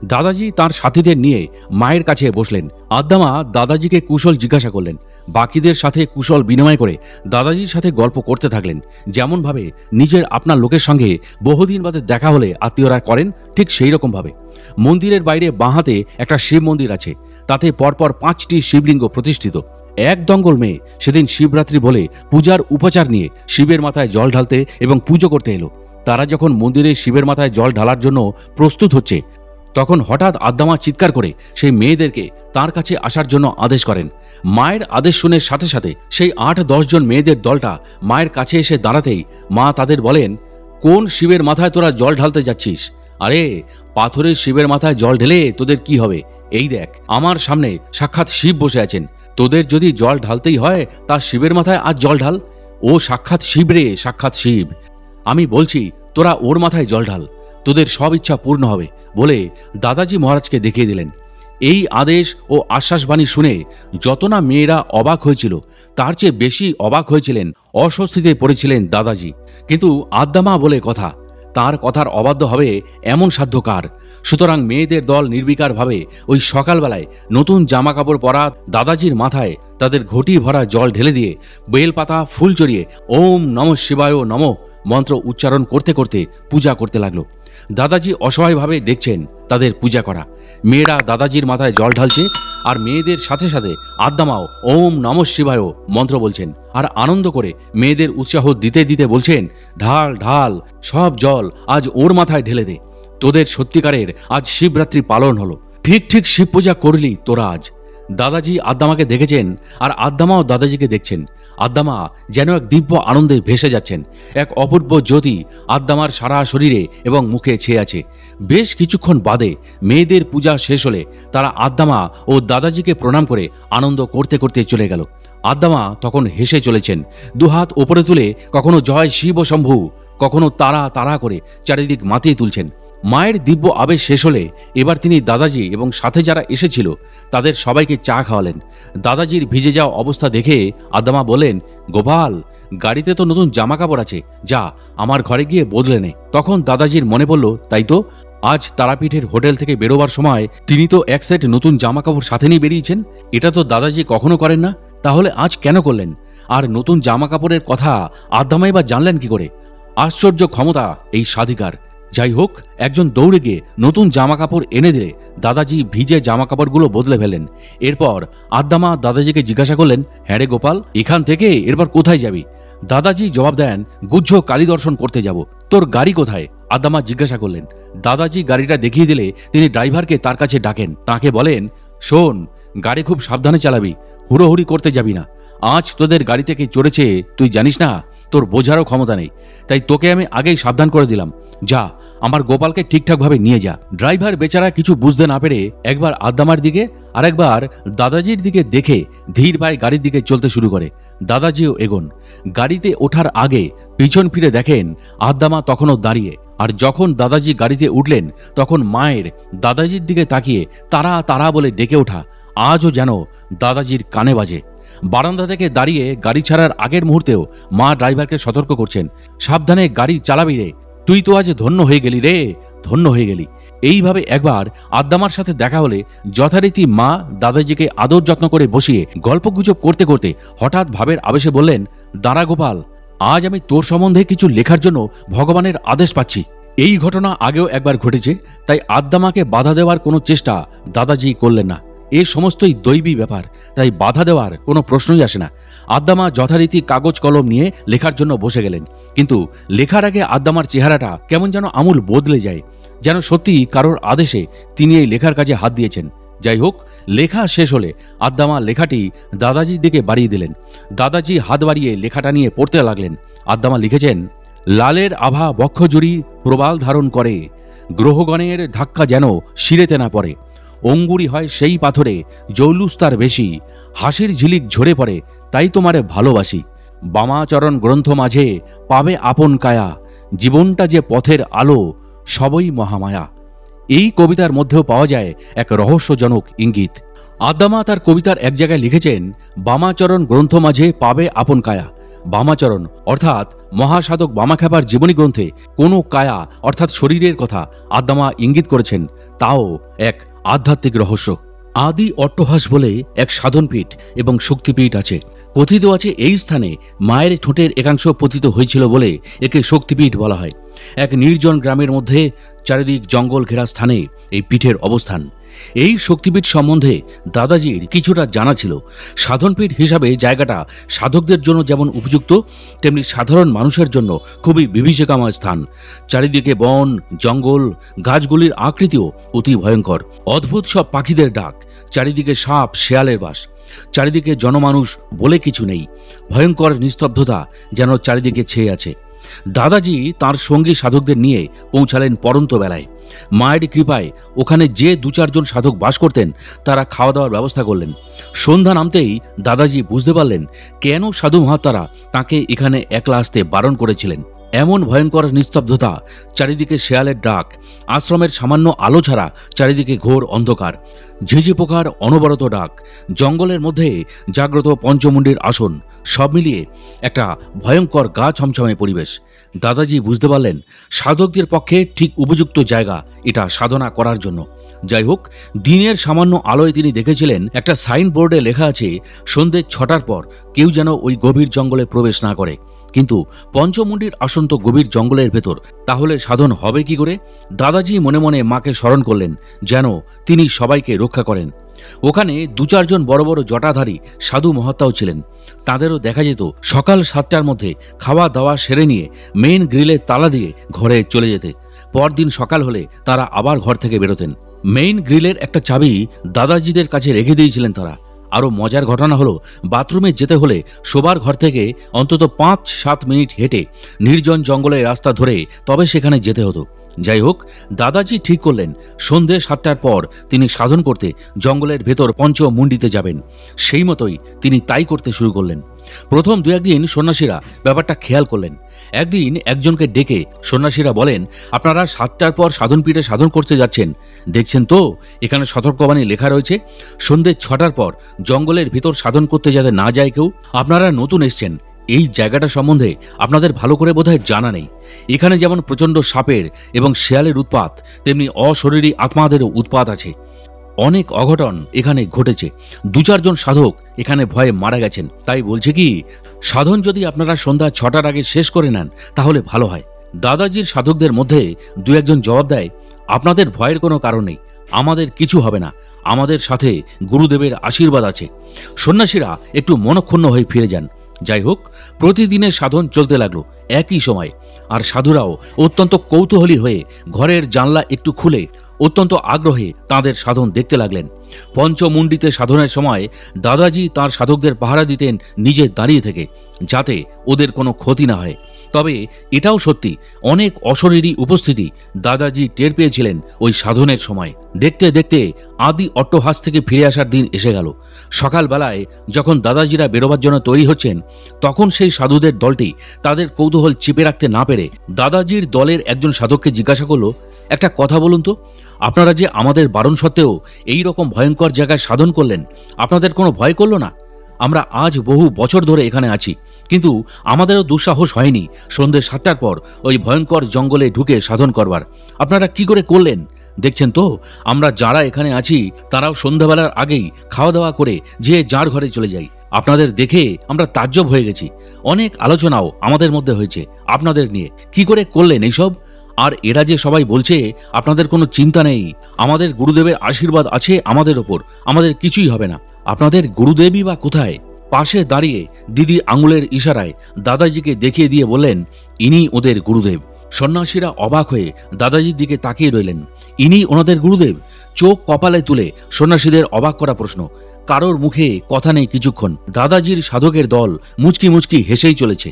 দাদাজি তার সাথীদের নিয়ে মায়ের কাছে বসলেন। আদ্দামা দাদাজিকে কুশল জিজ্ঞাসা করলেন। বাকিদের সাথে কুশল বিনিময় করে দাদাজির সাথে গল্প করতে থাকলেন, যেমনভাবে নিজের আপনার লোকের সঙ্গে বহুদিন বাদে দেখা হলে আত্মীয়রা করেন, ঠিক সেই রকমভাবে। মন্দিরের বাইরে বাঁহাতে একটা শিব মন্দির আছে, তাতে পরপর 5টি শিবলিঙ্গ প্রতিষ্ঠিত। এক দঙ্গল মেয়ে সেদিন শিবরাত্রি বলে পূজার উপচার নিয়ে শিবের মাথায় জল ঢালতে এবং পুজো করতে এলো। তারা যখন মন্দিরে শিবের মাথায় জল ঢালার জন্য প্রস্তুত হচ্ছে, তখন হঠাৎ আদ্দামা চিৎকার করে সেই মেয়েদেরকে তার কাছে আসার জন্য আদেশ করেন। মায়ের আদেশ শুনে সাথে সাথে সেই 8-10 জন মেয়েদের দলটা মায়ের কাছে এসে দাঁড়াতেই মা তাদের বলেন, কোন শিবের মাথায় তোরা জল ঢালতে যাচ্ছিস? আরে, পাথরের শিবের মাথায় জল ঢেলে তোদের কি হবে? এই দেখ, আমার সামনে সাক্ষাৎ শিব বসে আছেন। তোদের যদি জল ঢালতেই হয় তা শিবের মাথায় আজ জল ঢাল। ও সাক্ষাৎ শিব রে, সাক্ষাৎ শিব। আমি বলছি তোরা ওর মাথায় জল ঢাল, তোদের সব ইচ্ছা পূর্ণ হবে বলে দাদাজি মহারাজকে দেখিয়ে দিলেন। এই আদেশ ও আশ্বাসবাণী শুনে যত না মেয়েরা অবাক হয়েছিল, তার চেয়ে বেশি অবাক হয়েছিলেন, অস্বস্তিতে পড়েছিলেন দাদাজি। কিন্তু আদ্দামা বলে কথা, তার কথার অবাধ্য হবে এমন সাধ্য কার? সুতরাং মেয়েদের দল নির্বিকারভাবে ওই সকালবেলায় নতুন জামা কাপড় পরা দাদাজির মাথায় তাদের ঘটি ভরা জল ঢেলে দিয়ে বেলপাতা ফুল চড়িয়ে ওম নমঃ শিবায় নমঃ মন্ত্র উচ্চারণ করতে করতে পূজা করতে লাগলো। দাদাজি অসহায়ভাবে দেখছেন তাদের পূজা করা। মেয়েরা দাদাজির মাথায় জল ঢালছে, আর মেয়েদের সাথে সাথে আদ্দামাও ওম নমঃ শিবায় মন্ত্র বলছেন, আর আনন্দ করে মেয়েদের উৎসাহ দিতে দিতে বলছেন, ঢাল ঢাল, সব জল আজ ওর মাথায় ঢেলে দে। তোদের সত্যিকারের আজ শিবরাত্রি পালন হলো। ঠিক ঠিক শিব পূজা করলি তোরা আজ। দাদাজি আদ্দামাকে দেখেছেন, আর আদ্দামাও দাদাজিকে দেখছেন। আদ্দামা যেন এক দিব্য আনন্দে ভেসে যাচ্ছেন। এক অপূর্ব জ্যোতি আদ্দামার সারা শরীরে এবং মুখে ছেয়ে আছে। বেশ কিছুক্ষণ বাদে মেয়েদের পূজা শেষ হলে তারা আদ্দামা ও দাদাজিকে প্রণাম করে আনন্দ করতে করতে চলে গেল। আদ্দামা তখন হেসে চলেছেন, দুহাত ওপরে তুলে কখনো জয় শিব ও শম্ভু, কখনো তারা তারা করে চারিদিক মাতিয়ে তুলছেন। মায়ের দিব্য আবেশ শেষ হলে এবার তিনি দাদাজি এবং সাথে যারা এসেছিল তাদের সবাইকে চা খাওয়ালেন। দাদাজির ভিজে যাওয়া অবস্থা দেখে আদ্দামা বললেন, গোপাল, গাড়িতে তো নতুন জামা কাপড় আছে, যা আমার ঘরে গিয়ে বদলে নে। তখন দাদাজির মনে পড়ল, তাই তো, আজ তারাপীঠের হোটেল থেকে বেরোবার সময় তিনি তো এক সেট নতুন জামা কাপড় সাথে নিয়ে বেরিয়েছেন। এটা তো দাদাজি কখনো করেন না, তাহলে আজ কেন করলেন? আর নতুন জামা কাপড়ের কথা আদ্দামাই বা জানলেন কি করে? আশ্চর্য ক্ষমতা এই সাধিকার। যাই হোক, একজন দৌড়ে গিয়ে নতুন জামা কাপড় এনে দিলে দাদাজি ভিজে জামা কাপড়গুলো বদলে ফেলেন। এরপর আদ্দামা দাদাজিকে জিজ্ঞাসা করলেন, হ্যাঁ রে গোপাল, এখান থেকে এরপর কোথায় যাবি? দাদাজি জবাব দেন, গুজ্জ কালী দর্শন করতে যাব। তোর গাড়ি কোথায়? আদ্দামা জিজ্ঞাসা করলেন। দাদাজি গাড়িটা দেখিয়ে দিলে তিনি ড্রাইভারকে তার কাছে ডাকেন। তাকে বলেন, শোন, গাড়ি খুব সাবধানে চালাবি, হুড়োহুড়ি করতে যাবি না। আজ তোদের গাড়ি থেকে চড়েছে তুই জানিস না, তোর বোঝারও ক্ষমতা নেই, তাই তোকে আমি আগেই সাবধান করে দিলাম। যা, আমার গোপালকে ঠিকঠাকভাবে নিয়ে যা। ড্রাইভার বেচারা কিছু বুঝতে না পেরে একবার আদ্দামার দিকে আর একবার দাদাজির দিকে দেখে ধীর পায়ে গাড়ির দিকে চলতে শুরু করে। দাদাজিও এগোন। গাড়িতে ওঠার আগে পিছন ফিরে দেখেন আদ্দামা তখনও দাঁড়িয়ে। আর যখন দাদাজি গাড়িতে উঠলেন তখন মায়ের দাদাজির দিকে তাকিয়ে তারা তারা বলে ডেকে ওঠা আজও যেন দাদাজির কানে বাজে। বারান্দা থেকে দাঁড়িয়ে গাড়ি ছাড়ার আগের মুহূর্তেও মা ড্রাইভারকে সতর্ক করছেন, সাবধানে গাড়ি চালাবি রে, তুই তো আজ ধন্য হয়ে গেলি রে, ধন্য হয়ে গেলি। এইভাবে একবার আদ্দামার সাথে দেখা হলে যথারীতি মা দাদাজিকে আদর যত্ন করে বসিয়ে গল্পগুজব করতে করতে হঠাৎ ভাবের আবেশে বললেন, দাঁড়া গোপাল, আজ আমি তোর সম্বন্ধে কিছু লেখার জন্য ভগবানের আদেশ পাচ্ছি। এই ঘটনা আগেও একবার ঘটেছে, তাই আদ্দামাকে বাধা দেওয়ার কোনো চেষ্টা দাদাজি করলেন না। এ সমস্তই দৈবী ব্যাপার, তাই বাধা দেওয়ার কোনো প্রশ্নই আসে না। আদ্দামা যথারীতি কাগজ কলম নিয়ে লেখার জন্য বসে গেলেন, কিন্তু লেখার আগে আদ্দামার চেহারাটা কেমন যেন আমূল বদলে যায়। যেন সত্যি কারোর আদেশে তিনি এই লেখার কাজে হাত দিয়েছেন। যাই হোক, লেখা শেষ হলে আদ্দামা লেখাটি দাদাজির দিকে বাড়িয়ে দিলেন। দাদাজি হাত বাড়িয়ে লেখাটা নিয়ে পড়তে লাগলেন। আদ্দামা লিখেছেন, লালের আভা বক্ষজুড়ি প্রবাল ধারণ করে, গ্রহগণের ধাক্কা যেন শিরেতে না পড়ে, অঙ্গুরি হয় সেই পাথরে জৌলুস তার বেশি, হাসির ঝিলিক ঝরে পড়ে তাই তোমারে ভালোবাসি, বামাচরণ গ্রন্থ মাঝে পাবে আপন কায়া, জীবনটা যে পথের আলো সবই মহামায়া। এই কবিতার মধ্যেও পাওয়া যায় এক রহস্যজনক ইঙ্গিত। আদ্দামা তার কবিতার এক জায়গায় লিখেছেন, বামাচরণ গ্রন্থ মাঝে পাবে আপন কায়া। বামাচরণ অর্থাৎ মহাসাধক বামাখ্যাপার জীবনী গ্রন্থে কোনো কায়া অর্থাৎ শরীরের কথা আদ্দামা ইঙ্গিত করেছেন, তাও এক আধ্যাত্মিক রহস্য। আদি অট্টহাস বলে এক সাধনপীঠ এবং শক্তিপীঠ আছে। কথিত আছে এই স্থানে মায়ের ঠোঁটের একাংশ পতিত হয়েছিল বলে একে শক্তিপীঠ বলা হয়। এক নির্জন গ্রামের মধ্যে চারিদিক জঙ্গল ঘেরা স্থানে এই পীঠের অবস্থান। এই শক্তিপীঠ সম্বন্ধে দাদাজির কিছুটা জানা ছিল। সাধনপীঠ হিসাবে জায়গাটা সাধকদের জন্য যেমন উপযুক্ত, তেমনি সাধারণ মানুষের জন্য খুবই বিভীষিকাময় স্থান। চারিদিকে বন, জঙ্গল, গাছগুলির আকৃতিও অতি ভয়ঙ্কর। অদ্ভুত সব পাখিদের ডাক, চারিদিকে সাপ শেয়ালের বাস। চারিদিকে জনমানুষ বলে কিছু নেই। ভয়ঙ্কর নিস্তব্ধতা যেন চারিদিকে ছেয়ে আছে। দাদাজি তার সঙ্গী সাধকদের নিয়ে পৌঁছালেন পড়ন্ত বেলায়। মায়ের কৃপায় ওখানে যে 2-4 জন সাধক বাস করতেন তারা খাওয়া দাওয়ার ব্যবস্থা করলেন। সন্ধ্যা নামতেই দাদাজি বুঝতে পারলেন কেন সাধু মহাত্মারা তাকে এখানে একলা আসতে বারণ করেছিলেন। এমন ভয়ঙ্কর নিস্তব্ধতা, চারিদিকে শেয়ালের ডাক, আশ্রমের সামান্য আলো ছাড়া চারিদিকে ঘোর অন্ধকার, ঝিঝি পোকার অনবরত ডাক, জঙ্গলের মধ্যে জাগ্রত পঞ্চমুণ্ডির আসন, সব মিলিয়ে একটা ভয়ঙ্কর গা ছমছমে পরিবেশ। দাদাজি বুঝতে পারলেন সাধকদের পক্ষে ঠিক উপযুক্ত জায়গা এটা সাধনা করার জন্য। যাই হোক, দিনের সামান্য আলোয় তিনি দেখেছিলেন একটা সাইনবোর্ডে লেখা আছে, সন্ধ্যে 6টার পর কেউ যেন ওই গভীর জঙ্গলে প্রবেশ না করে। কিন্তু পঞ্চমুণ্ডির আসন তো গভীর জঙ্গলের ভেতর, তাহলে সাধন হবে কি করে? দাদাজি মনে মনে মাকে স্মরণ করলেন যেন তিনি সবাইকে রক্ষা করেন। ওখানে 2-4 জন বড় বড় জটাধারী সাধু মহাত্মাও ছিলেন। তাদেরও দেখা যেত সকাল 7টার মধ্যে খাওয়া দাওয়া সেরে নিয়ে মেইন গ্রিলে তালা দিয়ে ঘরে চলে যেতে। পরদিন সকাল হলে তারা আবার ঘর থেকে বেরোতেন। মেইন গ্রিলের একটা চাবি দাদাজিদের কাছে রেখে দিয়েছিলেন তারা। আরও মজার ঘটনা হলো, বাথরুমে যেতে হলে শোবার ঘর থেকে অন্তত 5-7 মিনিট হেঁটে নির্জন জঙ্গলের রাস্তা ধরে তবে সেখানে যেতে হতো। যাই হোক, দাদাজি ঠিক করলেন সন্ধে 7টার পর তিনি সাধন করতে জঙ্গলের ভেতর পঞ্চমুণ্ডিতে যাবেন। সেই মতোই তিনি তাই করতে শুরু করলেন। প্রথম 2-1 দিন সন্ন্যাসীরা ব্যাপারটা খেয়াল করলেন। একদিন একজনকে ডেকে সন্ন্যাসীরা বলেন, আপনারা 7টার পর সাধনপীঠে সাধন করতে যাচ্ছেন, দেখছেন তো এখানে সতর্কবাণী লেখা রয়েছে, সন্ধে 6টার পর জঙ্গলের ভিতর সাধন করতে যাতে না যায় কেউ। আপনারা নতুন এসছেন, এই জায়গাটা সম্বন্ধে আপনাদের ভালো করে বোধহয় জানা নেই। এখানে যেমন প্রচণ্ড সাপের এবং শেয়ালের উৎপাত, তেমনি অশরীরী আত্মাদেরও উৎপাত আছে। অনেক অঘটন এখানে ঘটেছে। 2-4 জন সাধক এখানে ভয়ে মারা গেছেন। তাই বলছে কি, সাধন যদি আপনারা সন্ধ্যা 6টার আগে শেষ করে নেন তাহলে ভালো হয়। দাদাজির সাধকদের মধ্যে 2-1 জন জবাব দেয়, আপনাদের ভয়ের কোনো কারণ নেই, আমাদের কিছু হবে না, আমাদের সাথে গুরুদেবের আশীর্বাদ আছে। সন্ন্যাসীরা একটু মনক্ষুণ্ণ হয়ে ফিরে যান। যাই হোক, প্রতিদিনের সাধন চলতে লাগলো একই সময়। আর সাধুরাও অত্যন্ত কৌতূহলী হয়ে ঘরের জানলা একটু খুলে অত্যন্ত আগ্রহে তাঁদের সাধন দেখতে লাগলেন। পঞ্চমুণ্ডিতে সাধনের সময় দাদাজি তাঁর সাধকদের পাহারা দিতেন নিজে দাঁড়িয়ে থেকে, যাতে ওদের কোনো ক্ষতি না হয়। তবে এটাও সত্যি, অনেক অশরীরী উপস্থিতি দাদাজি টের পেয়েছিলেন ওই সাধনের সময়। দেখতে দেখতে আদি অট্টহাস থেকে ফিরে আসার দিন এসে গেল। সকালবেলায় যখন দাদাজিরা বেরোবার জন্য তৈরি হচ্ছেন, তখন সেই সাধুদের দলটি তাদের কৌতূহল চেপে রাখতে না পেরে দাদাজির দলের একজন সাধককে জিজ্ঞাসা করলো, একটা কথা বলুন তো, আপনারা যে আমাদের বারণ সত্ত্বেও এই রকম ভয়ঙ্কর জায়গায় সাধন করলেন, আপনাদের কোনো ভয় করলো না? আমরা আজ বহু বছর ধরে এখানে আছি, কিন্তু আমাদেরও দুঃসাহস হয়নি সন্ধ্যে 7টার পর ওই ভয়ঙ্কর জঙ্গলে ঢুকে সাধন করবার। আপনারা কি করে করলেন? দেখছেন তো, আমরা যারা এখানে আছি তারাও সন্ধ্যাবেলার আগেই খাওয়া দাওয়া করে যে যার ঘরে চলে যাই। আপনাদের দেখে আমরা তাজ্জব হয়ে গেছি। অনেক আলোচনাও আমাদের মধ্যে হয়েছে আপনাদের নিয়ে, কি করে করলেন এইসব। আর এরা যে সবাই বলছে আপনাদের কোনো চিন্তা নেই, আমাদের গুরুদেবের আশীর্বাদ আছে আমাদের ওপর, আমাদের কিছুই হবে না। আপনাদের গুরুদেবই বা কোথায়? পাশে দাঁড়িয়ে দিদি আঙুলের ইশারায় দাদাজিকে দেখিয়ে দিয়ে বললেন, ইনি ওদের গুরুদেব। সন্ন্যাসীরা অবাক হয়ে দাদাজির দিকে তাকিয়ে রইলেন। ইনি ওনাদের গুরুদেব? চোখ কপালে তুলে সন্ন্যাসীদের অবাক করা প্রশ্ন। কারোর মুখে কথা নেই কিছুক্ষণ। দাদাজির সাধকের দল মুচকি মুচকি হেসেই চলেছে।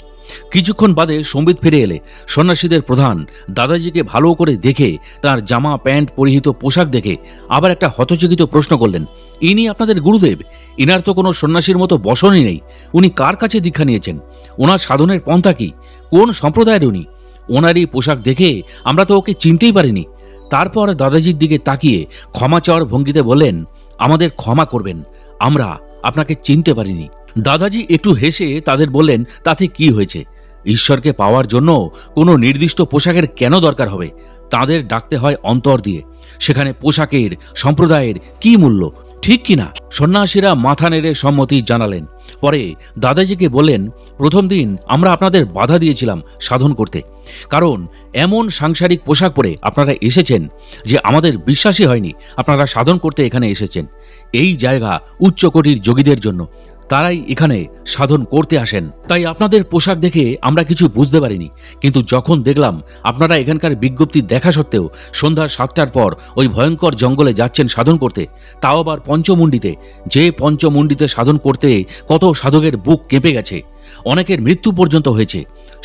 কিছুক্ষণ বাদে সম্বিত ফিরে এলে সন্ন্যাসীদের প্রধান দাদাজিকে ভালো করে দেখে তার জামা প্যান্ট পরিহিত পোশাক দেখে আবার একটা হতচকিত প্রশ্ন করলেন, ইনি আপনাদের গুরুদেব? ইনার তো কোনো সন্ন্যাসীর মতো বসনই নেই। উনি কার কাছে দীক্ষা নিয়েছেন? ওনার সাধনের পন্থা কি? কোন সম্প্রদায়ের উনি? ওনার এই পোশাক দেখে আমরা তো ওকে চিনতেই পারিনি। তারপর দাদাজির দিকে তাকিয়ে ক্ষমা চাওয়ার ভঙ্গিতে বললেন, আমাদের ক্ষমা করবেন, আমরা আপনাকে চিনতে পারিনি। দাদাজি একটু হেসে তাদের বললেন, তাতে কি হয়েছে? ঈশ্বরকে পাওয়ার জন্য কোনো নির্দিষ্ট পোশাকের কেন দরকার হবে? তাদের ডাকতে হয় অন্তর দিয়ে। সেখানে পোশাকের, সম্প্রদায়ের কি মূল্য, ঠিক কিনা? সন্ন্যাসীরা মাথা নেড়ে সম্মতি জানালেন। পরে দাদাজিকে বললেন, প্রথম দিন আমরা আপনাদের বাধা দিয়েছিলাম সাধন করতে, কারণ এমন সাংসারিক পোশাক পরে আপনারা এসেছেন যে আমাদের বিশ্বাসই হয়নি আপনারা সাধন করতে এখানে এসেছেন। এই জায়গা উচ্চকোটির যোগীদের জন্য, তারাই এখানে সাধন করতে আসেন। তাই আপনাদের পোশাক দেখে আমরা কিছু বুঝতে পারিনি, কিন্তু যখন দেখলাম আপনারা এখানকার বিজ্ঞপ্তি দেখা সত্ত্বেও সন্ধ্যা 7টার পর ওই ভয়ঙ্কর জঙ্গলে যাচ্ছেন সাধন করতে, তাও আবার পঞ্চমুণ্ডিতে, যে পঞ্চমুণ্ডিতে সাধন করতে কত সাধকের বুক কেঁপে গেছে, অনেকের মৃত্যু পর্যন্ত হয়েছে,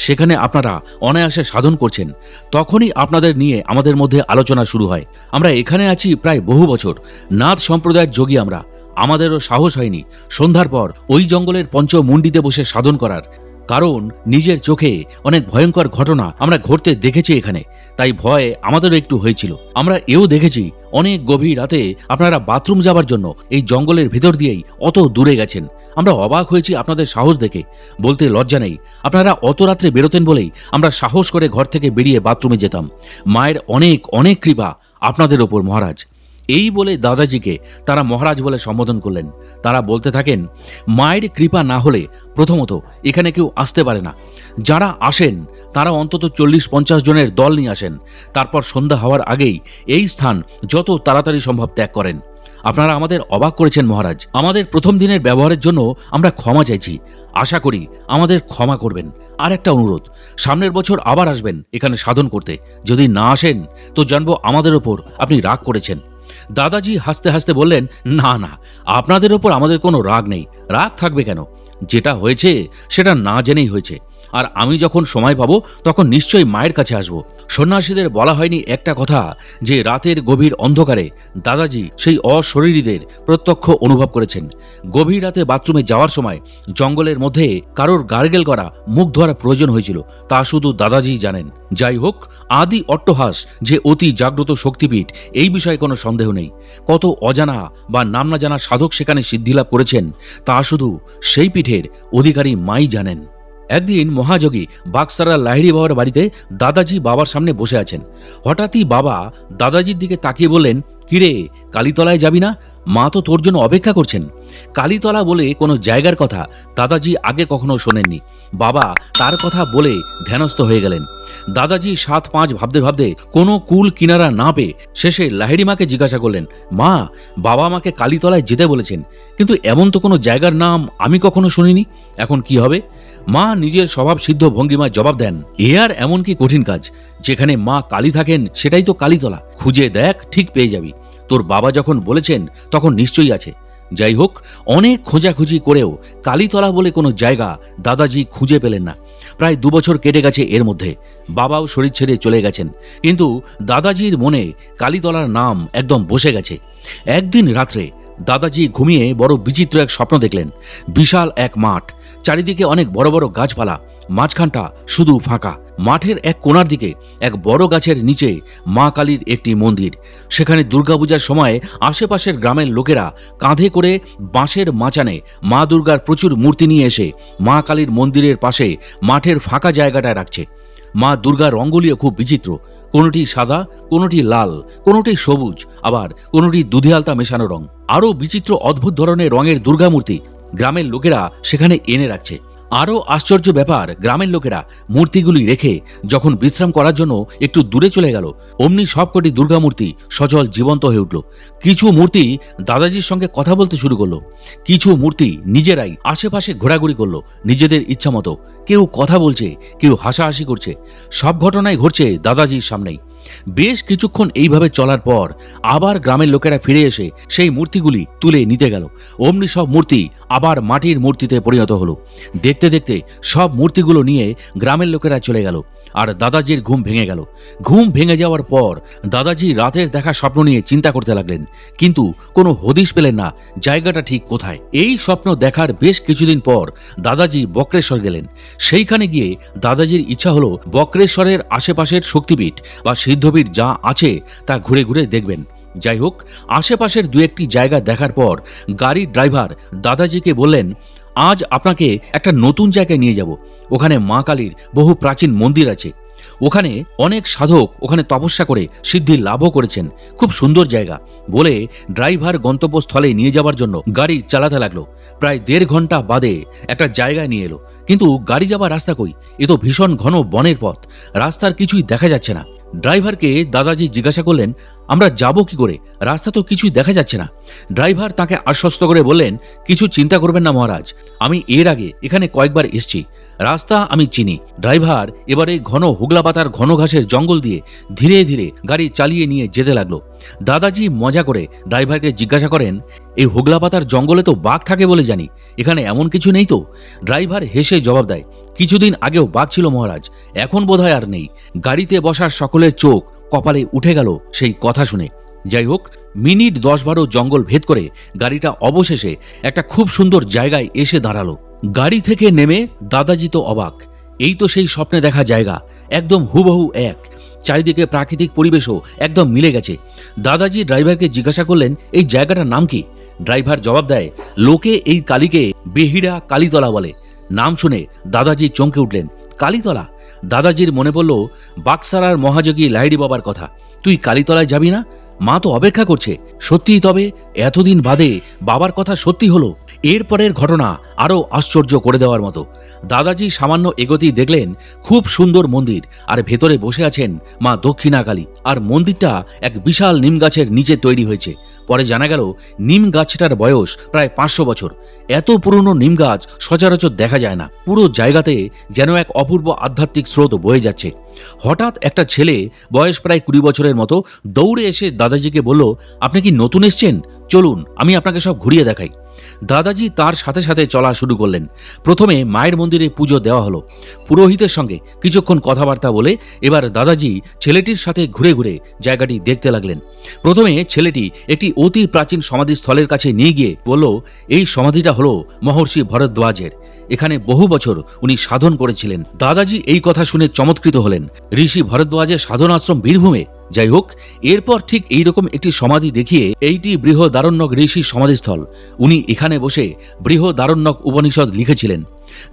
সেখানে আপনারা অনায়াসে সাধন করছেন, তখনই আপনাদের নিয়ে আমাদের মধ্যে আলোচনা শুরু হয়। আমরা এখানে আছি প্রায় বহু বছর, নাথ সম্প্রদায়ের যোগী আমরা, আমাদেরও সাহস হয়নি সন্ধ্যার পর ওই জঙ্গলের পঞ্চমুণ্ডিতে বসে সাধন করার, কারণ নিজের চোখে অনেক ভয়ঙ্কর ঘটনা আমরা ঘটতে দেখেছি এখানে, তাই ভয় আমাদেরও একটু হয়েছিল। আমরা এও দেখেছি অনেক গভীর রাতে আপনারা বাথরুম যাবার জন্য এই জঙ্গলের ভিতর দিয়েই অত দূরে গেছেন। আমরা অবাক হয়েছি আপনাদের সাহস দেখে, বলতে লজ্জা নেই। আপনারা অত রাত্রে বেরোতেন বলেই আমরা সাহস করে ঘর থেকে বেরিয়ে বাথরুমে যেতাম। মায়ের অনেক অনেক কৃপা আপনাদের ওপর মহারাজ। এই বলে দাদাজিকে তারা মহারাজ বলে সম্বোধন করলেন। তারা বলতে থাকেন, মায়ের কৃপা না হলে প্রথমত এখানে কেউ আসতে পারে না। যারা আসেন তারা অন্তত 40-50 জনের দল নিয়ে আসেন, তারপর সন্ধ্যা হওয়ার আগেই এই স্থান যত তাড়াতাড়ি সম্ভব ত্যাগ করেন। আপনারা আমাদের অবাক করেছেন মহারাজ। আমাদের প্রথম দিনের ব্যবহারের জন্য আমরা ক্ষমা চাইছি, আশা করি আমাদের ক্ষমা করবেন। আর একটা অনুরোধ, সামনের বছর আবার আসবেন এখানে সাধন করতে, যদি না আসেন তো জানবো আমাদের ওপর আপনি রাগ করেছেন। দাদাজি হাসতে হাসতে বললেন, না না, আপনাদের ওপর আমাদের কোনো রাগ নেই। রাগ থাকবে কেন? যেটা হয়েছে সেটা না জেনেই হয়েছে, আর আমি যখন সময় পাবো তখন নিশ্চয়ই মায়ের কাছে আসব। সন্ন্যাসীদের বলা হয়নি একটা কথা, যে রাতের গভীর অন্ধকারে দাদাজি সেই অশরীরীদের প্রত্যক্ষ অনুভব করেছেন। গভীর রাতে বাথরুমে যাওয়ার সময় জঙ্গলের মধ্যে কারোর গার্গেল করা, মুখ ধোয়ার প্রয়োজন হয়েছিল, তা শুধু দাদাজি জানেন। যাই হোক, আদি অট্টহাস যে অতি জাগ্রত শক্তিপীঠ, এই বিষয়ে কোনো সন্দেহ নেই। কত অজানা বা নাম না জানা সাধক সেখানে সিদ্ধিলাভ করেছেন, তা শুধু সেই পীঠের অধিকারী মাই জানেন। একদিন মহাযোগী বাক্সারা লাহিড়ী বাবার বাড়িতে দাদাজি বাবার সামনে বসে আছেন। হঠাৎই বাবা দাদাজির দিকে তাকিয়ে বললেন, কিরে, কালীতলায় যাবি না? মা তো তোর জন্য অপেক্ষা করছেন। কালীতলা বলে কোনো জায়গার কথা দাদাজি আগে কখনো শোনেননি। বাবা তার কথা বলে ধ্যানস্থ হয়ে গেলেন। দাদাজি 7-5 ভাবতে ভাবতে কোনো কুল কিনারা না পেয়ে শেষে লাহিড়ী মাকে জিজ্ঞাসা করলেন, মা, বাবা আমাকে কালীতলায় যেতে বলেছেন, কিন্তু এমন তো কোনো জায়গার নাম আমি কখনো শুনিনি, এখন কি হবে? মা নিজের স্বভাব সিদ্ধ ভঙ্গিমায় জবাব দেন, এ আর এমন কি কঠিন কাজ? যেখানে মা কালী থাকেন সেটাই তো কালীতলা, খুঁজে দেখ, ঠিক পেয়ে যাবি। তোর বাবা যখন বলেছেন তখন নিশ্চয়ই আছে। যাই হোক, অনেক খোঁজাখুঁজি করেও কালীতলা বলে কোনো জায়গা দাদাজি খুঁজে পেলেন না। প্রায় 2 বছর কেটে গেছে এর মধ্যে, বাবাও শরীর ছেড়ে চলে গেছেন, কিন্তু দাদাজির মনে কালীতলার নাম একদম বসে গেছে। একদিন রাত্রে দাদাজি ঘুমিয়ে বড় বিচিত্র এক স্বপ্ন দেখলেন। বিশাল এক মাঠ, চারিদিকে অনেক বড় বড় গাছপালা, মাঝখানটা শুধু ফাঁকা। মাঠের এক কোণার দিকে এক বড় গাছের নিচে মা কালীর একটি মন্দির। সেখানে দুর্গাপূজার সময় আশেপাশের গ্রামের লোকেরা কাঁধে করে বাঁশের মাচানে মা দুর্গার প্রচুর মূর্তি নিয়ে এসে মা কালীর মন্দিরের পাশে মাঠের ফাঁকা জায়গাটায় রাখছে। মা দুর্গার রঙগুলিও খুব বিচিত্র, কোনোটি সাদা, কোনোটি লাল, কোনোটি সবুজ, আবার কোনোটি দুধে আলতা মেশানো রং। আরও বিচিত্র অদ্ভুত ধরনের রঙের দুর্গামূর্তি গ্রামের লোকেরা সেখানে এনে রাখছে। আরও আশ্চর্য ব্যাপার, গ্রামের লোকেরা মূর্তিগুলি রেখে যখন বিশ্রাম করার জন্য একটু দূরে চলে গেল, অমনি সবকটি দুর্গা মূর্তি সচল জীবন্ত হয়ে উঠল। কিছু মূর্তি দাদাজির সঙ্গে কথা বলতে শুরু করলো, কিছু মূর্তি নিজেরাই আশেপাশে ঘোরাঘুরি করলো নিজেদের ইচ্ছা মতো। কেউ কথা বলছে, কেউ হাসাহাসি করছে। সব ঘটনাই ঘটছে দাদাজির সামনেই। বেশ কিছুক্ষণ এইভাবে চলার পর আবার গ্রামের লোকেরা ফিরে এসে সেই মূর্তিগুলি তুলে নিতে গেল। অমনি সব মূর্তি আবার মাটির মূর্তিতে পরিণত হলো। দেখতে দেখতে সব মূর্তিগুলো নিয়ে গ্রামের লোকেরা চলে গেল, আর দাদাজির ঘুম ভেঙে গেল। ঘুম ভেঙে যাওয়ার পর দাদাজি রাতের দেখা স্বপ্ন নিয়ে চিন্তা করতে লাগলেন, কিন্তু কোনো হদিশ পেলেন না জায়গাটা ঠিক কোথায়। এই স্বপ্ন দেখার বেশ কিছুদিন পর দাদাজি বক্রেশ্বর গেলেন। সেইখানে গিয়ে দাদাজির ইচ্ছা হলো বক্রেশ্বরের আশেপাশের শক্তিপীঠ বা সিদ্ধপীঠ যা আছে তা ঘুরে ঘুরে দেখবেন। যাই হোক, আশেপাশের দু একটি জায়গা দেখার পর গাড়ির ড্রাইভার দাদাজিকে বললেন, আজ আপনাকে একটা নতুন জায়গায় নিয়ে যাব। ওখানে মা কালীর বহু প্রাচীন মন্দির আছে। ওখানে অনেক সাধক ওখানে তপস্যা করে সিদ্ধি লাভও করেছেন। খুব সুন্দর জায়গা বলে ড্রাইভার গন্তব্যস্থলে নিয়ে যাওয়ার জন্য গাড়ি চালাতে লাগলো। প্রায় 1.5 ঘন্টা বাদে একটা জায়গায় নিয়ে এলো, কিন্তু গাড়ি যাবার রাস্তা কই? এ তো ভীষণ ঘন বনের পথ, রাস্তার কিছুই দেখা যাচ্ছে না। ড্রাইভারকে দাদাজি জিজ্ঞাসা করলেন, আমরা যাব কি করে? রাস্তা তো কিছুই দেখা যাচ্ছে না। ড্রাইভার তাকে আশ্বস্ত করে বললেন, কিছু চিন্তা করবেন না মহারাজ, আমি এর আগে এখানে কয়েকবার এসেছি, রাস্তা আমি চিনি। ড্রাইভার এবারে ঘন হুগলা পাতার ঘন ঘাসের জঙ্গল দিয়ে ধীরে ধীরে গাড়ি চালিয়ে নিয়ে যেতে লাগলো। দাদাজি মজা করে ড্রাইভারকে জিজ্ঞাসা করেন, এই হুগলা পাতার জঙ্গলে তো বাঘ থাকে বলে জানি, এখানে এমন কিছু নেই তো? ড্রাইভার হেসে জবাব দেয়, কিছুদিন আগেও বাঘ ছিল মহারাজ, এখন বোধহয় আর নেই। গাড়িতে বসার সকলের চোখ কপালে উঠে গেল সেই কথা শুনে। যাই হোক, মিনিট 10-12 জঙ্গল ভেদ করে গাড়িটা অবশেষে একটা খুব সুন্দর জায়গায় এসে দাঁড়ালো। গাড়ি থেকে নেমে দাদাজি তো অবাক, এই তো সেই স্বপ্নে দেখা জায়গা, একদম হুবহু এক। চারিদিকে প্রাকৃতিক পরিবেশও একদম মিলে গেছে। দাদাজি ড্রাইভারকে জিজ্ঞাসা করলেন, এই জায়গাটার নাম কি? ড্রাইভার জবাব দেয়, লোকে এই কালীকে বেহিড়া কালীতলা বলে। নাম শুনে দাদাজি চমকে উঠলেন, কালীতলা? দাদাজির মনে পড়ল বাক্সারার মহাযোগী লাহিড়ী বাবার কথা। তুই কালীতলায় যাবি না? মা তো অপেক্ষা করছে। সত্যিই তবে এতদিন বাদে বাবার কথা সত্যি হলো। এরপরের ঘটনা আরও আশ্চর্য করে দেওয়ার মতো। দাদাজি সামান্য এগোতেই দেখলেন খুব সুন্দর মন্দির, আর ভেতরে বসে আছেন মা দক্ষিণা কালী। আর মন্দিরটা এক বিশাল নিম গাছের নিচে তৈরি হয়েছে। পরে জানা গেল নিম গাছটার বয়স প্রায় 500 বছর। এত পুরনো নিম গাছ সচরাচর দেখা যায় না। পুরো জায়গাতে যেন এক অপূর্ব আধ্যাত্মিক স্রোত বয়ে যাচ্ছে। হঠাৎ একটা ছেলে বয়স প্রায় 20 বছরের মতো দৌড়ে এসে দাদাজিকে বলল, আপনি কি নতুন এসছেন? চলুন আমি আপনাকে সব ঘুরিয়ে দেখাই। দাদাজি তার সাথে সাথে চলা শুরু করলেন। প্রথমে মায়ের মন্দিরে পুজো দেওয়া হলো। পুরোহিতের সঙ্গে কিছুক্ষণ কথাবার্তা বলে এবার দাদাজি ছেলেটির সাথে ঘুরে ঘুরে জায়গাটি দেখতে লাগলেন। প্রথমে ছেলেটি একটি অতি প্রাচীন সমাধিস্থলের কাছে নিয়ে গিয়ে বলল, এই সমাধিটা হলো মহর্ষি ভরদ্বাজের। এখানে বহু বছর উনি সাধন করেছিলেন। দাদাজি এই কথা শুনে চমৎকৃত হলেন। ঋষি ভরদ্বাজের সাধন আশ্রম বীরভূমে। যাই হোক, এরপর ঠিক এইরকম একটি সমাধি দেখিয়ে, এইটি বৃহদারণ্যক ঋষি সমাধিস্থল, উনি এখানে বসে বৃহদারণ্যক উপনিষদ লিখেছিলেন।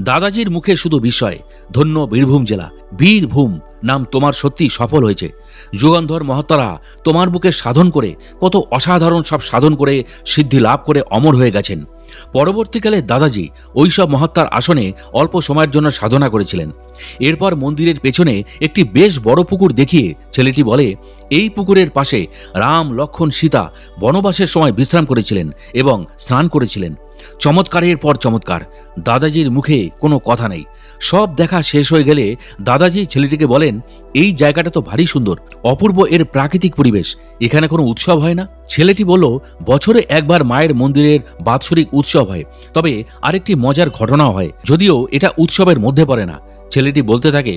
দাদাজির মুখে শুধু বিস্ময়। ধন্য বীরভূম জেলা, বীরভূম নাম তোমার সত্যি সফল হয়েছে। যুগন্ধর মহাত্মারা তোমার বুকে সাধন করে কত অসাধারণ সব সাধন করে সিদ্ধি লাভ করে অমর হয়ে গেছেন। পরবর্তীকালে দাদাজি ওইসব মহাত্মার আসনে অল্প সময়ের জন্য সাধনা করেছিলেন। এরপর মন্দিরের পেছনে একটি বেশ বড় পুকুর দেখিয়ে ছেলেটি বলে, এই পুকুরের পাশে রাম, লক্ষ্মণ, সীতা বনবাসের সময় বিশ্রাম করেছিলেন এবং স্নান করেছিলেন। চমৎকারের পর চমৎকার। দাদাজির মুখে কোনো কথা নেই। সব দেখা শেষ হয়ে গেলে দাদাজি ছেলেটিকে বলেন, এই জায়গাটা তো ভারী সুন্দর, অপূর্ব এর প্রাকৃতিক পরিবেশ, এখানে কোনো উৎসব হয় না? ছেলেটি বলল, বছরে একবার মায়ের মন্দিরের বাৎসরিক উৎসব হয়, তবে আরেকটি মজার ঘটনাও হয়, যদিও এটা উৎসবের মধ্যে পড়ে না। ছেলেটি বলতে থাকে,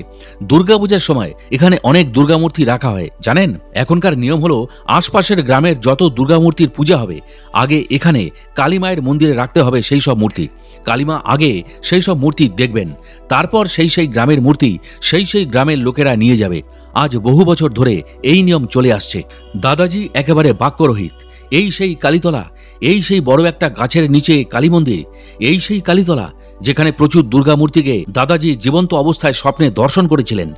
দুর্গাপূজার সময় এখানে অনেক দুর্গামূর্তি রাখা হয় জানেন। এখনকার নিয়ম হলো আশপাশের গ্রামের যত দুর্গামূর্তির পূজা হবে আগে এখানে কালীমায়ের মন্দিরে রাখতে হবে সেই সব মূর্তি। কালীমা আগে সেই সব মূর্তি দেখবেন, তারপর সেই গ্রামের মূর্তি সেই গ্রামের লোকেরা নিয়ে যাবে। আজ বহু বছর ধরে এই নিয়ম চলে আসছে। দাদাজি একেবারে বাক্যরহিত। এই সেই কালীতলা, এই সেই বড় একটা গাছের নিচে কালী মন্দির, এই সেই কালীতলা যেখানে প্রচুর দুর্গা মূর্তিকে দাদাজি জীবন্ত অবস্থায় স্বপ্নে দর্শন করেছিলেন।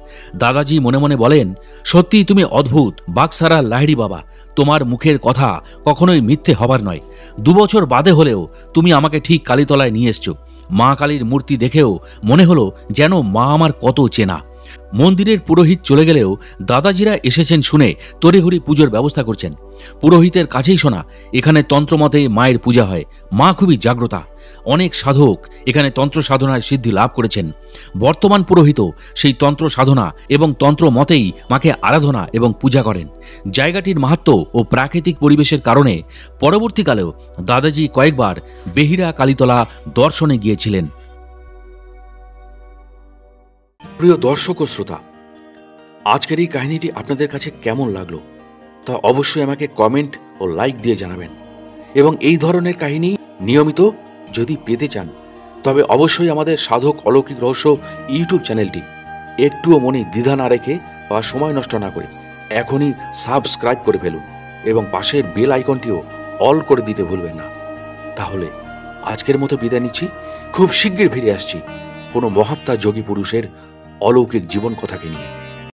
দাদাজি মনে মনে বলেন, সত্যি তুমি অদ্ভুত বাক্সারা লাহিড়ী বাবা, তোমার মুখের কথা কখনোই মিথ্যে হবার নয়। 2 বছর বাদে হলেও তুমি আমাকে ঠিক কালীতলায় নিয়ে এসছো। মা কালীর মূর্তি দেখেও মনে হলো যেন মা আমার কত চেনা। মন্দিরের পুরোহিত চলে গেলেও দাদাজিরা এসেছেন শুনে তড়িঘড়ি পুজোর ব্যবস্থা করছেন। পুরোহিতের কাছেই শোনা এখানে তন্ত্রমতে মায়ের পূজা হয়। মা খুবই জাগ্রতা। অনেক সাধক এখানে তন্ত্র সাধনার সিদ্ধি লাভ করেছেন। বর্তমান পুরোহিত সেই তন্ত্র সাধনা এবং তন্ত্র মতেই মাকে আরাধনা এবং পূজা করেন। জায়গাটির মাহাত্ম্য ও প্রাকৃতিক পরিবেশের কারণে পরবর্তীকালেও দাদাজি কয়েকবার বেহিরা কালীতলা দর্শনে গিয়েছিলেন। প্রিয় দর্শক ও শ্রোতা, আজকের এই কাহিনীটি আপনাদের কাছে কেমন লাগলো তা অবশ্যই আমাকে কমেন্ট ও লাইক দিয়ে জানাবেন। এবং এই ধরনের কাহিনী নিয়মিত যদি পেতে চান তবে অবশ্যই আমাদের সাধক অলৌকিক রহস্য ইউটিউব চ্যানেলটি একটুও মনে দ্বিধা না রেখে বা সময় নষ্ট না করে এখনই সাবস্ক্রাইব করে ফেলুন এবং পাশের বেল আইকনটিও অল করে দিতে ভুলবেন না। তাহলে আজকের মতো বিদায় নিচ্ছি। খুব শীঘ্রই ফিরে আসছি কোনো মহাত্মা যোগী পুরুষের অলৌকিক জীবন কথাকে নিয়ে।